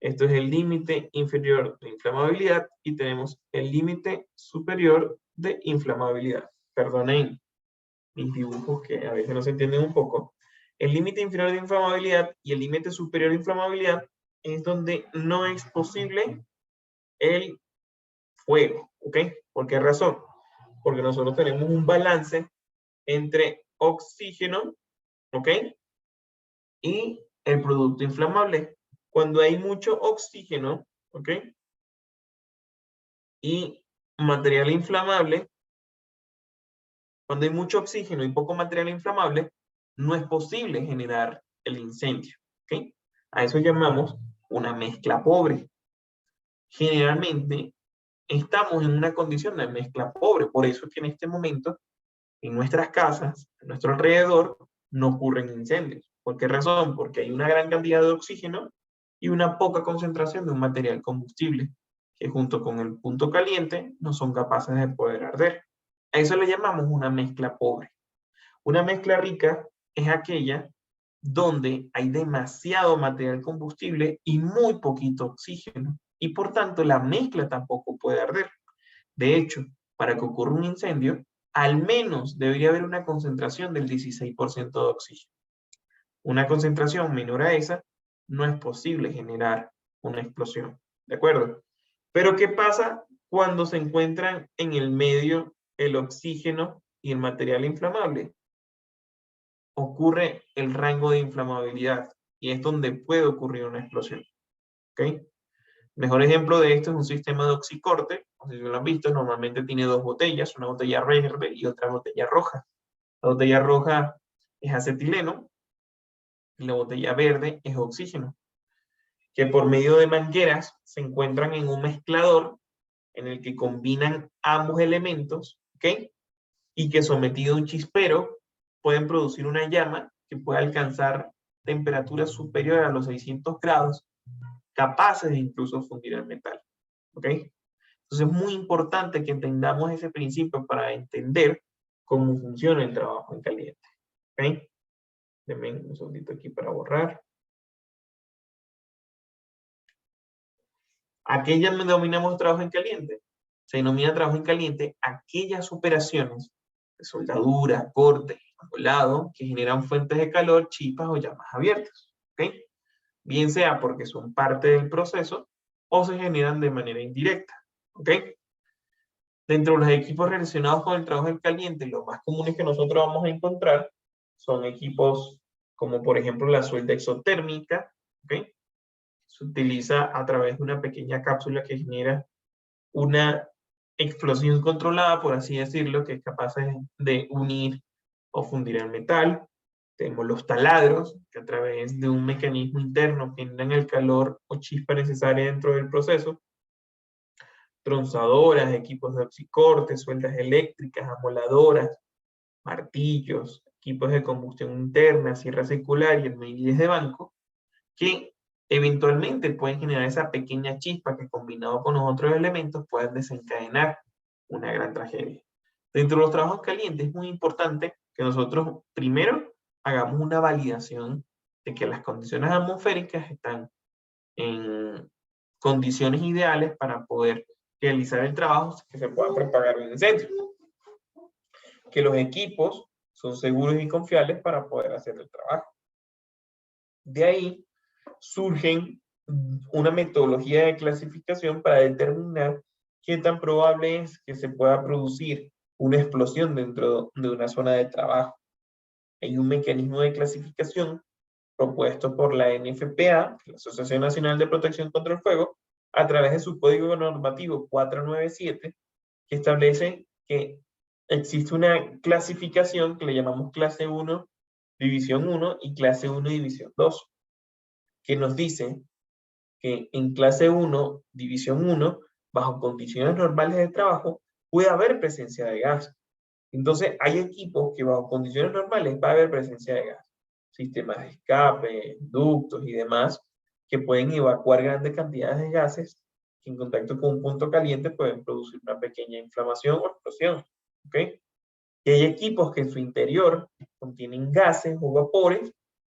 Esto es el límite inferior de inflamabilidad y tenemos el límite superior de inflamabilidad. Perdonen mis dibujos que a veces no se entienden un poco. El límite inferior de inflamabilidad y el límite superior de inflamabilidad es donde no es posible el fuego, ¿ok? ¿Por qué razón? Porque nosotros tenemos un balance entre oxígeno, ¿ok? Y el producto inflamable. Cuando hay mucho oxígeno, ¿ok? Y material inflamable, cuando hay mucho oxígeno y poco material inflamable, no es posible generar el incendio, ¿ok? A eso llamamos una mezcla pobre. Generalmente estamos en una condición de mezcla pobre, por eso es que en este momento, en nuestras casas, a nuestro alrededor, no ocurren incendios. ¿Por qué razón? Porque hay una gran cantidad de oxígeno y una poca concentración de un material combustible, que junto con el punto caliente no son capaces de poder arder. A eso le llamamos una mezcla pobre. Una mezcla rica es aquella donde hay demasiado material combustible y muy poquito oxígeno, y por tanto la mezcla tampoco puede arder. De hecho, para que ocurra un incendio, al menos debería haber una concentración del 16% de oxígeno. Una concentración menor a esa, no es posible generar una explosión, ¿de acuerdo? Pero ¿qué pasa cuando se encuentran en el medio el oxígeno y el material inflamable? Ocurre el rango de inflamabilidad y es donde puede ocurrir una explosión, ¿ok? Mejor ejemplo de esto es un sistema de oxicorte, no sé si lo han visto, normalmente tiene dos botellas, una botella verde y otra botella roja. La botella roja es acetileno y la botella verde es oxígeno, que por medio de mangueras se encuentran en un mezclador en el que combinan ambos elementos, ¿ok? Y que sometido a un chispero pueden producir una llama que puede alcanzar temperaturas superiores a los 600 grados, capaces de incluso fundir el metal, ¿ok? Entonces es muy importante que entendamos ese principio para entender cómo funciona el trabajo en caliente, ¿ok? Denme un segundito aquí para borrar. ¿A qué denominamos trabajo en caliente? Se denomina trabajo en caliente aquellas operaciones de soldadura, corte, colado, que generan fuentes de calor, chispas o llamas abiertas, ¿ok? Bien sea porque son parte del proceso o se generan de manera indirecta, ¿ok? Dentro de los equipos relacionados con el trabajo en caliente, los más comunes que nosotros vamos a encontrar son equipos como por ejemplo la suelda exotérmica, ¿ok? Se utiliza a través de una pequeña cápsula que genera una explosión controlada, por así decirlo, que es capaz de unir o fundir el metal. Tenemos los taladros, que a través de un mecanismo interno generan el calor o chispa necesaria dentro del proceso. Tronzadoras, equipos de oxicorte, sueldas eléctricas, amoladoras, martillos, equipos de combustión interna, sierra circular y almohadillas de banco, que eventualmente pueden generar esa pequeña chispa que combinado con los otros elementos pueden desencadenar una gran tragedia. Dentro de los trabajos calientes es muy importante que nosotros primero hagamos una validación de que las condiciones atmosféricas están en condiciones ideales para poder realizar el trabajo que se pueda propagar un incendio. Que los equipos son seguros y confiables para poder hacer el trabajo. De ahí surgen una metodología de clasificación para determinar qué tan probable es que se pueda producir una explosión dentro de una zona de trabajo. Hay un mecanismo de clasificación propuesto por la NFPA, la Asociación Nacional de Protección contra el Fuego, a través de su código normativo 497, que establece que existe una clasificación que le llamamos clase 1, división 1 y clase 1, división 2, que nos dice que en clase 1, división 1, bajo condiciones normales de trabajo, puede haber presencia de gas. Entonces, hay equipos que bajo condiciones normales va a haber presencia de gas. Sistemas de escape, ductos y demás, que pueden evacuar grandes cantidades de gases que en contacto con un punto caliente pueden producir una pequeña inflamación o explosión. ¿Ok? Y hay equipos que en su interior contienen gases o vapores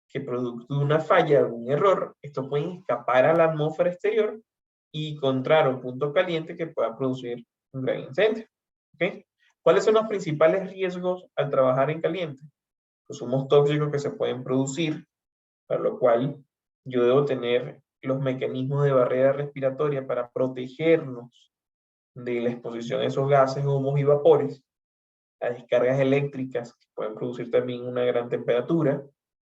que producto de una falla o un error, estos pueden escapar a la atmósfera exterior y encontrar un punto caliente que pueda producir un gran incendio. ¿Okay? ¿Cuáles son los principales riesgos al trabajar en caliente? Los humos tóxicos que se pueden producir, para lo cual yo debo tener los mecanismos de barrera respiratoria para protegernos de la exposición a esos gases, humos y vapores. Las descargas eléctricas que pueden producir también una gran temperatura,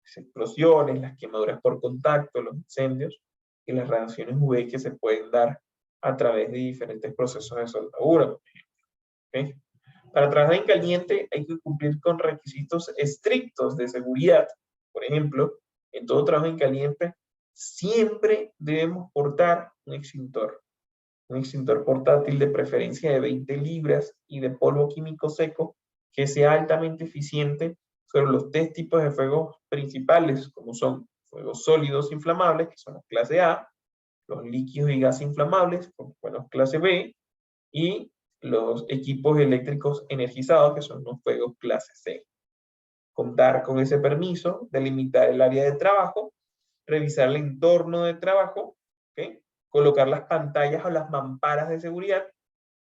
las explosiones, las quemaduras por contacto, los incendios y las radiaciones UV que se pueden dar a través de diferentes procesos de soldadura, por ejemplo. ¿Okay? Para trabajar en caliente hay que cumplir con requisitos estrictos de seguridad. Por ejemplo, en todo trabajo en caliente siempre debemos portar un extintor portátil de preferencia de 20 libras y de polvo químico seco que sea altamente eficiente sobre los tres tipos de fuegos principales, como son fuegos sólidos inflamables, que son los clase A, los líquidos y gases inflamables, como son los clase B, y los equipos eléctricos energizados, que son los fuegos clase C. contar con ese permiso, delimitar el área de trabajo, revisar el entorno de trabajo, ¿okay? Colocar las pantallas o las mamparas de seguridad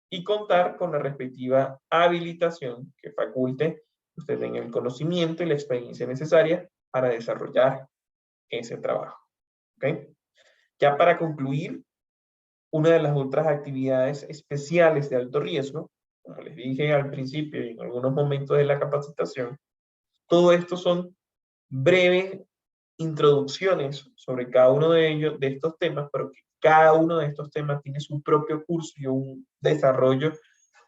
y contar con la respectiva habilitación que faculte usted tenga el conocimiento y la experiencia necesaria para desarrollar ese trabajo. ¿Okay? Ya para concluir, una de las otras actividades especiales de alto riesgo, como les dije al principio y en algunos momentos de la capacitación, todo esto son breves introducciones sobre cada uno de ellos, de estos temas, pero que cada uno de estos temas tiene su propio curso y un desarrollo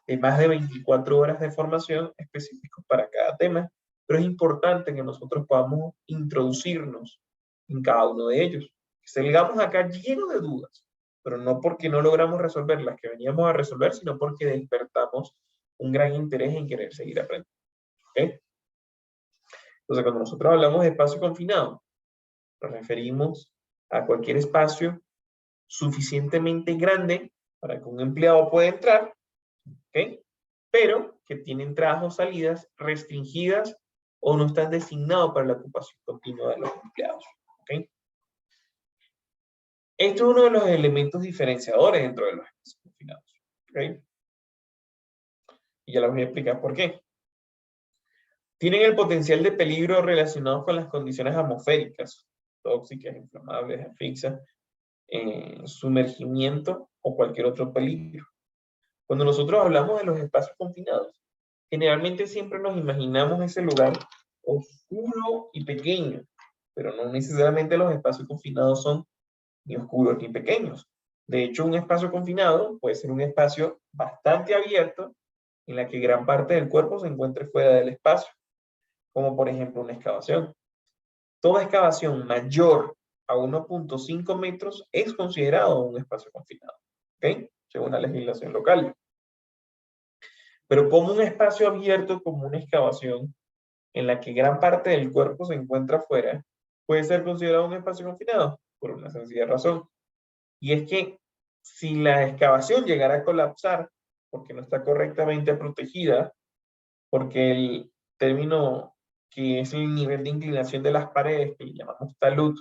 de más de 24 horas de formación específicos para cada tema, pero es importante que nosotros podamos introducirnos en cada uno de ellos. Salgamos acá lleno de dudas, pero no porque no logramos resolver las que veníamos a resolver, sino porque despertamos un gran interés en querer seguir aprendiendo. ¿Okay? Entonces, cuando nosotros hablamos de espacio confinado, nos referimos a cualquier espacio suficientemente grande para que un empleado pueda entrar, ¿okay? Pero que tiene entradas o salidas restringidas o no están designados para la ocupación continua de los empleados. ¿Okay? Esto es uno de los elementos diferenciadores dentro de los espacios confinados. ¿Okay? Y ya les voy a explicar por qué. Tienen el potencial de peligro relacionado con las condiciones atmosféricas, tóxicas, inflamables, asfixias, sumergimiento o cualquier otro peligro. Cuando nosotros hablamos de los espacios confinados, generalmente siempre nos imaginamos ese lugar oscuro y pequeño, pero no necesariamente los espacios confinados son ni oscuros ni pequeños. De hecho, un espacio confinado puede ser un espacio bastante abierto en la que gran parte del cuerpo se encuentre fuera del espacio, como por ejemplo una excavación. Toda excavación mayor a 1.5 metros es considerado un espacio confinado, ¿ok? Según la legislación local. Pero como un espacio abierto, como una excavación, en la que gran parte del cuerpo se encuentra fuera, puede ser considerado un espacio confinado, por una sencilla razón. Y es que si la excavación llegara a colapsar, porque no está correctamente protegida, porque el término que es el nivel de inclinación de las paredes, que le llamamos talud,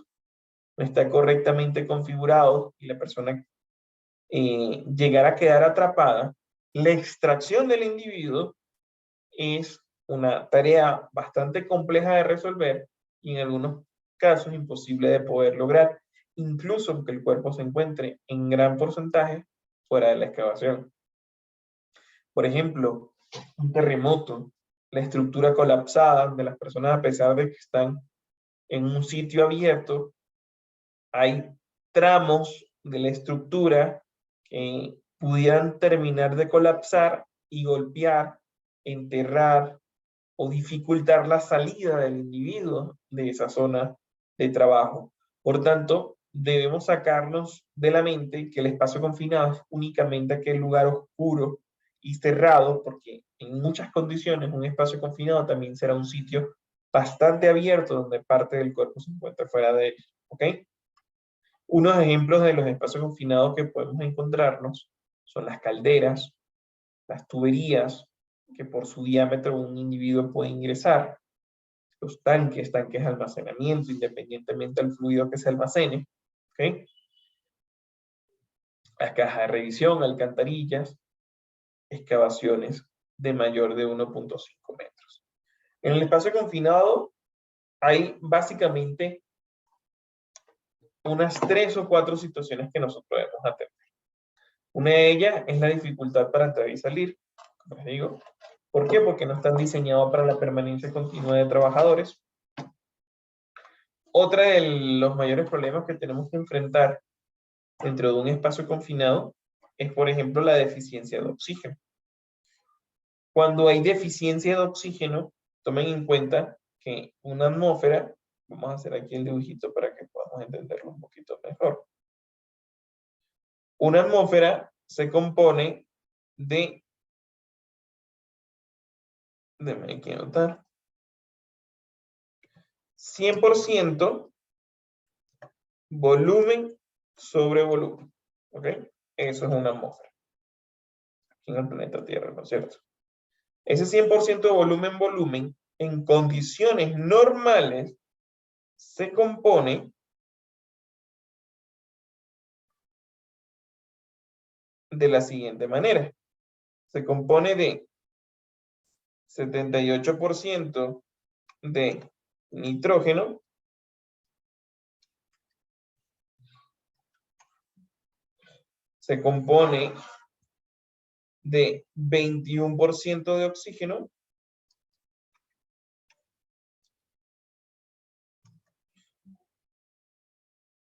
no está correctamente configurado y la persona llegara a quedar atrapada, la extracción del individuo es una tarea bastante compleja de resolver y en algunos casos imposible de poder lograr, incluso aunque el cuerpo se encuentre en gran porcentaje fuera de la excavación. Por ejemplo, un terremoto, la estructura colapsada de las personas a pesar de que están en un sitio abierto, hay tramos de la estructura que pudieran terminar de colapsar y golpear, enterrar o dificultar la salida del individuo de esa zona de trabajo. Por tanto, debemos sacarnos de la mente que el espacio confinado es únicamente aquel lugar oscuro y cerrado, porque en muchas condiciones un espacio confinado también será un sitio bastante abierto donde parte del cuerpo se encuentra fuera de él. ¿Ok? Unos ejemplos de los espacios confinados que podemos encontrarnos son las calderas, las tuberías, que por su diámetro un individuo puede ingresar, los tanques de almacenamiento, independientemente del fluido que se almacene, ¿okay? Las cajas de revisión, alcantarillas, excavaciones de mayor de 1.5 metros. En el espacio confinado hay básicamente unas 3 o 4 situaciones que nosotros debemos atender. Una de ellas es la dificultad para entrar y salir, como les digo. ¿Por qué? Porque no están diseñados para la permanencia continua de trabajadores. Otra de los mayores problemas que tenemos que enfrentar dentro de un espacio confinado es, por ejemplo, la deficiencia de oxígeno. Cuando hay deficiencia de oxígeno, tomen en cuenta que una atmósfera, vamos a hacer aquí el dibujito para que podamos entenderlo un poquito mejor. Una atmósfera se compone de, déjame aquí anotar, 100% volumen sobre volumen, ¿ok? Eso es una atmósfera, aquí en el planeta Tierra, ¿no es cierto? Ese 100% de volumen en condiciones normales se compone de la siguiente manera. Se compone de 78% de nitrógeno, se compone de 21% de oxígeno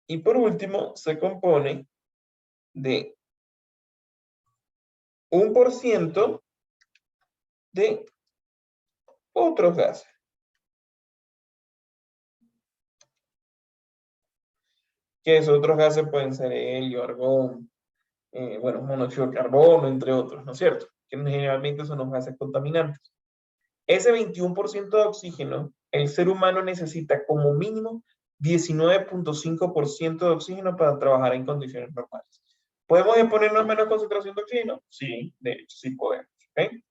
y por último se compone de 1% de otros gases. Que esos otros gases pueden ser helio, argón, bueno, monóxido de carbono, entre otros, ¿no es cierto? Que generalmente son los gases contaminantes. Ese 21% de oxígeno, el ser humano necesita como mínimo 19.5% de oxígeno para trabajar en condiciones normales. ¿Podemos exponernos a menos concentración de oxígeno? Sí, de hecho, sí podemos. ¿Okay?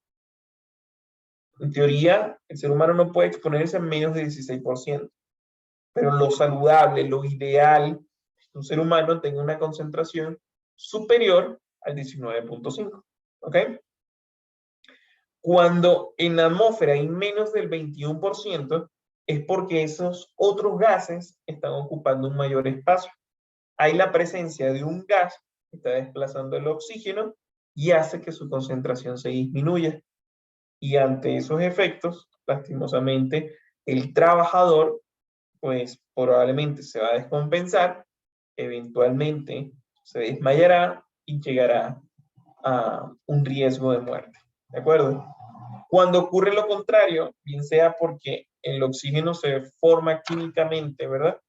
En teoría, el ser humano no puede exponerse a menos de 16%. Pero lo saludable, lo ideal, es que un ser humano tenga una concentración superior al 19.5. ¿Ok? Cuando en la atmósfera hay menos del 21%, es porque esos otros gases están ocupando un mayor espacio. Hay la presencia de un gas que está desplazando el oxígeno y hace que su concentración se disminuya. Y ante esos efectos, lastimosamente, el trabajador, pues probablemente se va a descompensar, eventualmente se desmayará y llegará a un riesgo de muerte. ¿De acuerdo? Cuando ocurre lo contrario, bien sea porque el oxígeno se forma químicamente, ¿verdad?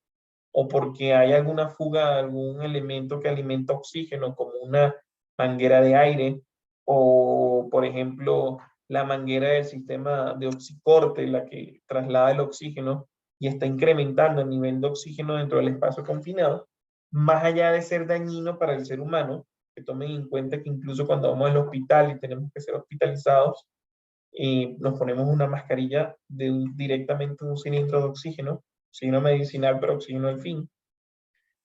O porque hay alguna fuga, algún elemento que alimenta oxígeno, como una manguera de aire, o por ejemplo, la manguera del sistema de oxicorte, la que traslada el oxígeno y está incrementando el nivel de oxígeno dentro del espacio confinado, más allá de ser dañino para el ser humano, que tomen en cuenta que incluso cuando vamos al hospital y tenemos que ser hospitalizados, nos ponemos una mascarilla directamente un cilindro de oxígeno medicinal, pero oxígeno al fin.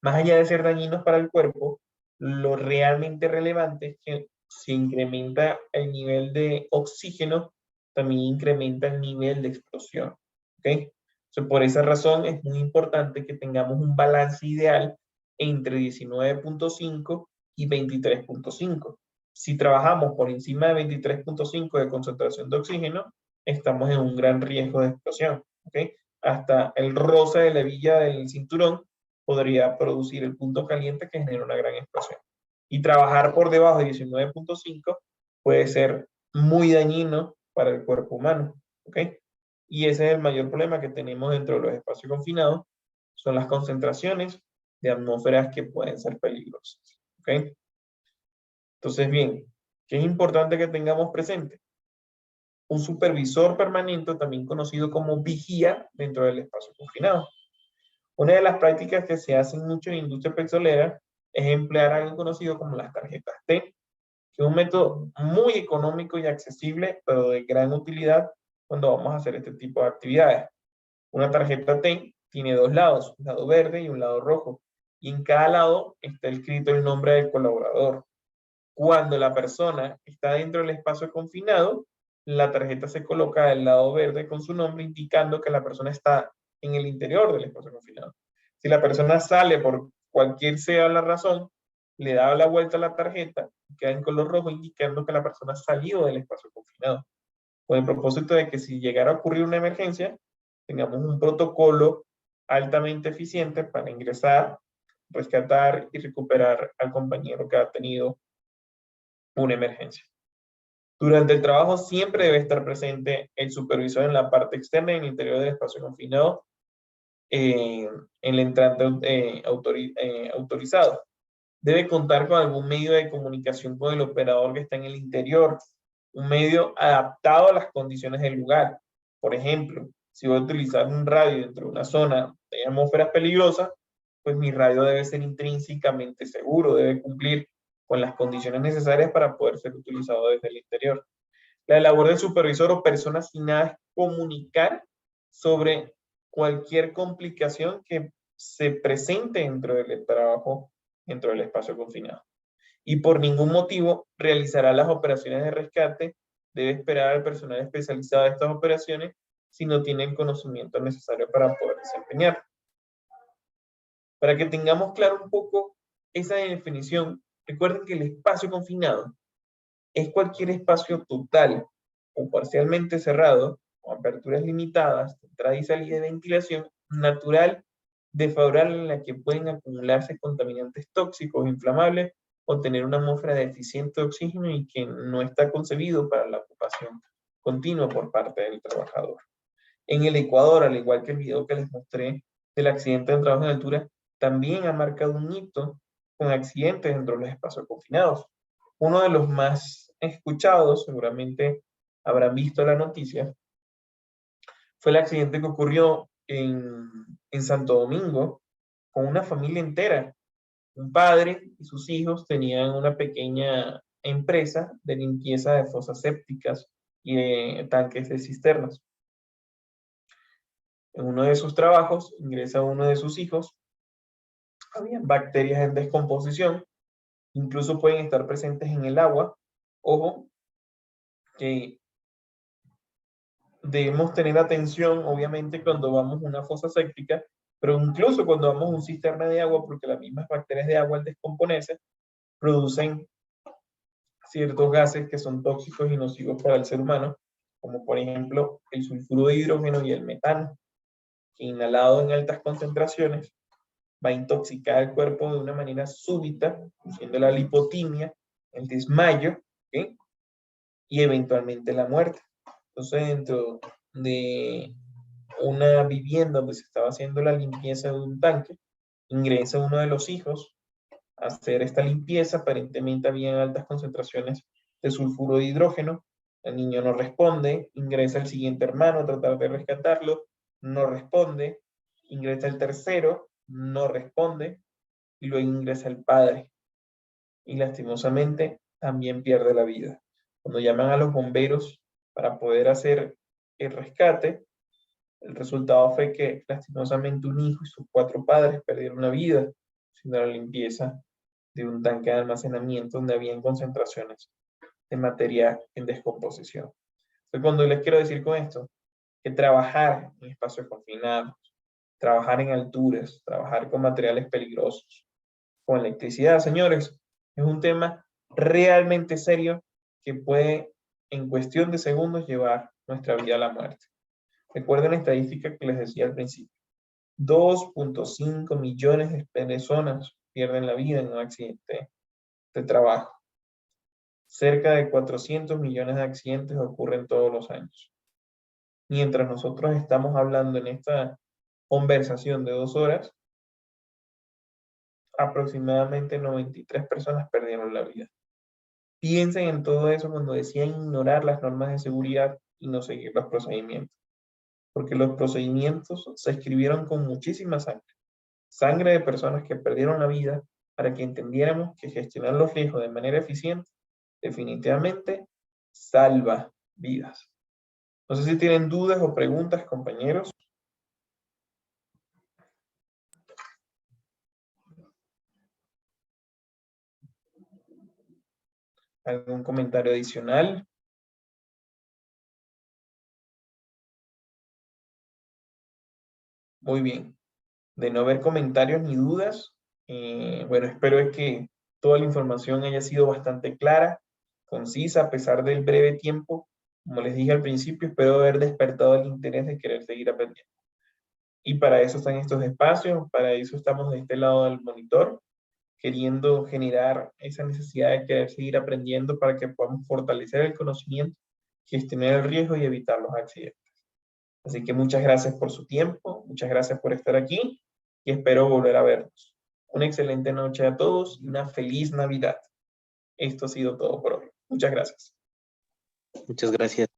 Más allá de ser dañinos para el cuerpo, lo realmente relevante es que si incrementa el nivel de oxígeno, también incrementa el nivel de explosión. ¿Ok? Entonces, por esa razón es muy importante que tengamos un balance ideal entre 19.5 y 23.5. Si trabajamos por encima de 23.5 de concentración de oxígeno, estamos en un gran riesgo de explosión. ¿Ok? Hasta el roce de la hebilla del cinturón podría producir el punto caliente que genera una gran explosión. Y trabajar por debajo de 19.5 puede ser muy dañino para el cuerpo humano. ¿Ok? Y ese es el mayor problema que tenemos dentro de los espacios confinados, son las concentraciones de atmósferas que pueden ser peligrosas. ¿Ok? Entonces, bien, ¿qué es importante que tengamos presente? Un supervisor permanente, también conocido como vigía, dentro del espacio confinado. Una de las prácticas que se hacen mucho en la industria petrolera es emplear algo conocido como las tarjetas T, que es un método muy económico y accesible, pero de gran utilidad cuando vamos a hacer este tipo de actividades. Una tarjeta T tiene dos lados, un lado verde y un lado rojo, y en cada lado está escrito el nombre del colaborador. Cuando la persona está dentro del espacio confinado, la tarjeta se coloca del lado verde con su nombre, indicando que la persona está en el interior del espacio confinado. Si la persona sale por cualquier sea la razón, le da la vuelta a la tarjeta, queda en color rojo, indicando que la persona ha salido del espacio confinado. Con el propósito de que si llegara a ocurrir una emergencia, tengamos un protocolo altamente eficiente para ingresar, rescatar y recuperar al compañero que ha tenido una emergencia. Durante el trabajo siempre debe estar presente el supervisor en la parte externa y en el interior del espacio confinado, en el entrante autorizado. Debe contar con algún medio de comunicación con el operador que está en el interior, un medio adaptado a las condiciones del lugar. Por ejemplo, si voy a utilizar un radio dentro de una zona de atmósferas peligrosas, pues mi radio debe ser intrínsecamente seguro, debe cumplir con las condiciones necesarias para poder ser utilizado desde el interior. La labor del supervisor o persona asignada comunicar sobre cualquier complicación que se presente dentro del trabajo, dentro del espacio confinado. Y por ningún motivo realizará las operaciones de rescate. Debe esperar al personal especializado de estas operaciones si no tiene el conocimiento necesario para poder desempeñar. Para que tengamos claro un poco esa definición, recuerden que el espacio confinado es cualquier espacio total o parcialmente cerrado, con aperturas limitadas, entrada y salida de ventilación natural, desfavorable en la que pueden acumularse contaminantes tóxicos, inflamables, o tener una atmósfera deficiente de oxígeno y que no está concebido para la ocupación continua por parte del trabajador. En el Ecuador, al igual que el video que les mostré del accidente de trabajo en altura, también ha marcado un hito con accidentes dentro de los espacios confinados. Uno de los más escuchados, seguramente habrán visto la noticia, fue el accidente que ocurrió en Santo Domingo con una familia entera. Un padre y sus hijos tenían una pequeña empresa de limpieza de fosas sépticas y de tanques de cisternas. En uno de sus trabajos ingresa uno de sus hijos. Había bacterias en descomposición, incluso pueden estar presentes en el agua. Ojo, que debemos tener atención, obviamente, cuando vamos a una fosa séptica, pero incluso cuando vamos a un cisterna de agua, porque las mismas bacterias de agua al descomponerse producen ciertos gases que son tóxicos y nocivos para el ser humano, como por ejemplo el sulfuro de hidrógeno y el metano, que inhalado en altas concentraciones va a intoxicar el cuerpo de una manera súbita, produciendo la lipotimia, el desmayo, ¿okay? Y eventualmente la muerte. Entonces, dentro de una vivienda donde se estaba haciendo la limpieza de un tanque, ingresa uno de los hijos a hacer esta limpieza. Aparentemente había altas concentraciones de sulfuro de hidrógeno. El niño no responde. Ingresa el siguiente hermano a tratar de rescatarlo. No responde. Ingresa el tercero. No responde. Y luego ingresa el padre. Y lastimosamente también pierde la vida. Cuando llaman a los bomberos para poder hacer el rescate, el resultado fue que lastimosamente un hijo y sus 4 padres perdieron la vida haciendo la limpieza de un tanque de almacenamiento donde habían concentraciones de materia en descomposición. Entonces, cuando les quiero decir con esto, que trabajar en espacios confinados, trabajar en alturas, trabajar con materiales peligrosos, con electricidad, señores, es un tema realmente serio que puede en cuestión de segundos llevar nuestra vida a la muerte. Recuerden la estadística que les decía al principio. 2.5 millones de personas pierden la vida en un accidente de trabajo. Cerca de 400 millones de accidentes ocurren todos los años. Mientras nosotros estamos hablando en esta conversación de 2 horas, aproximadamente 93 personas perdieron la vida. Piensen en todo eso cuando decían ignorar las normas de seguridad y no seguir los procedimientos. Porque los procedimientos se escribieron con muchísima sangre. Sangre de personas que perdieron la vida para que entendiéramos que gestionar los riesgos de manera eficiente definitivamente salva vidas. No sé si tienen dudas o preguntas, compañeros. ¿Algún comentario adicional? Muy bien. De no haber comentarios ni dudas, bueno, espero que toda la información haya sido bastante clara, concisa, a pesar del breve tiempo. Como les dije al principio, espero haber despertado el interés de querer seguir aprendiendo. Y para eso están estos espacios, para eso estamos de este lado del monitor, queriendo generar esa necesidad de querer seguir aprendiendo para que podamos fortalecer el conocimiento, gestionar el riesgo y evitar los accidentes. Así que muchas gracias por su tiempo, muchas gracias por estar aquí y espero volver a vernos. Una excelente noche a todos y una feliz Navidad. Esto ha sido todo por hoy. Muchas gracias. Muchas gracias.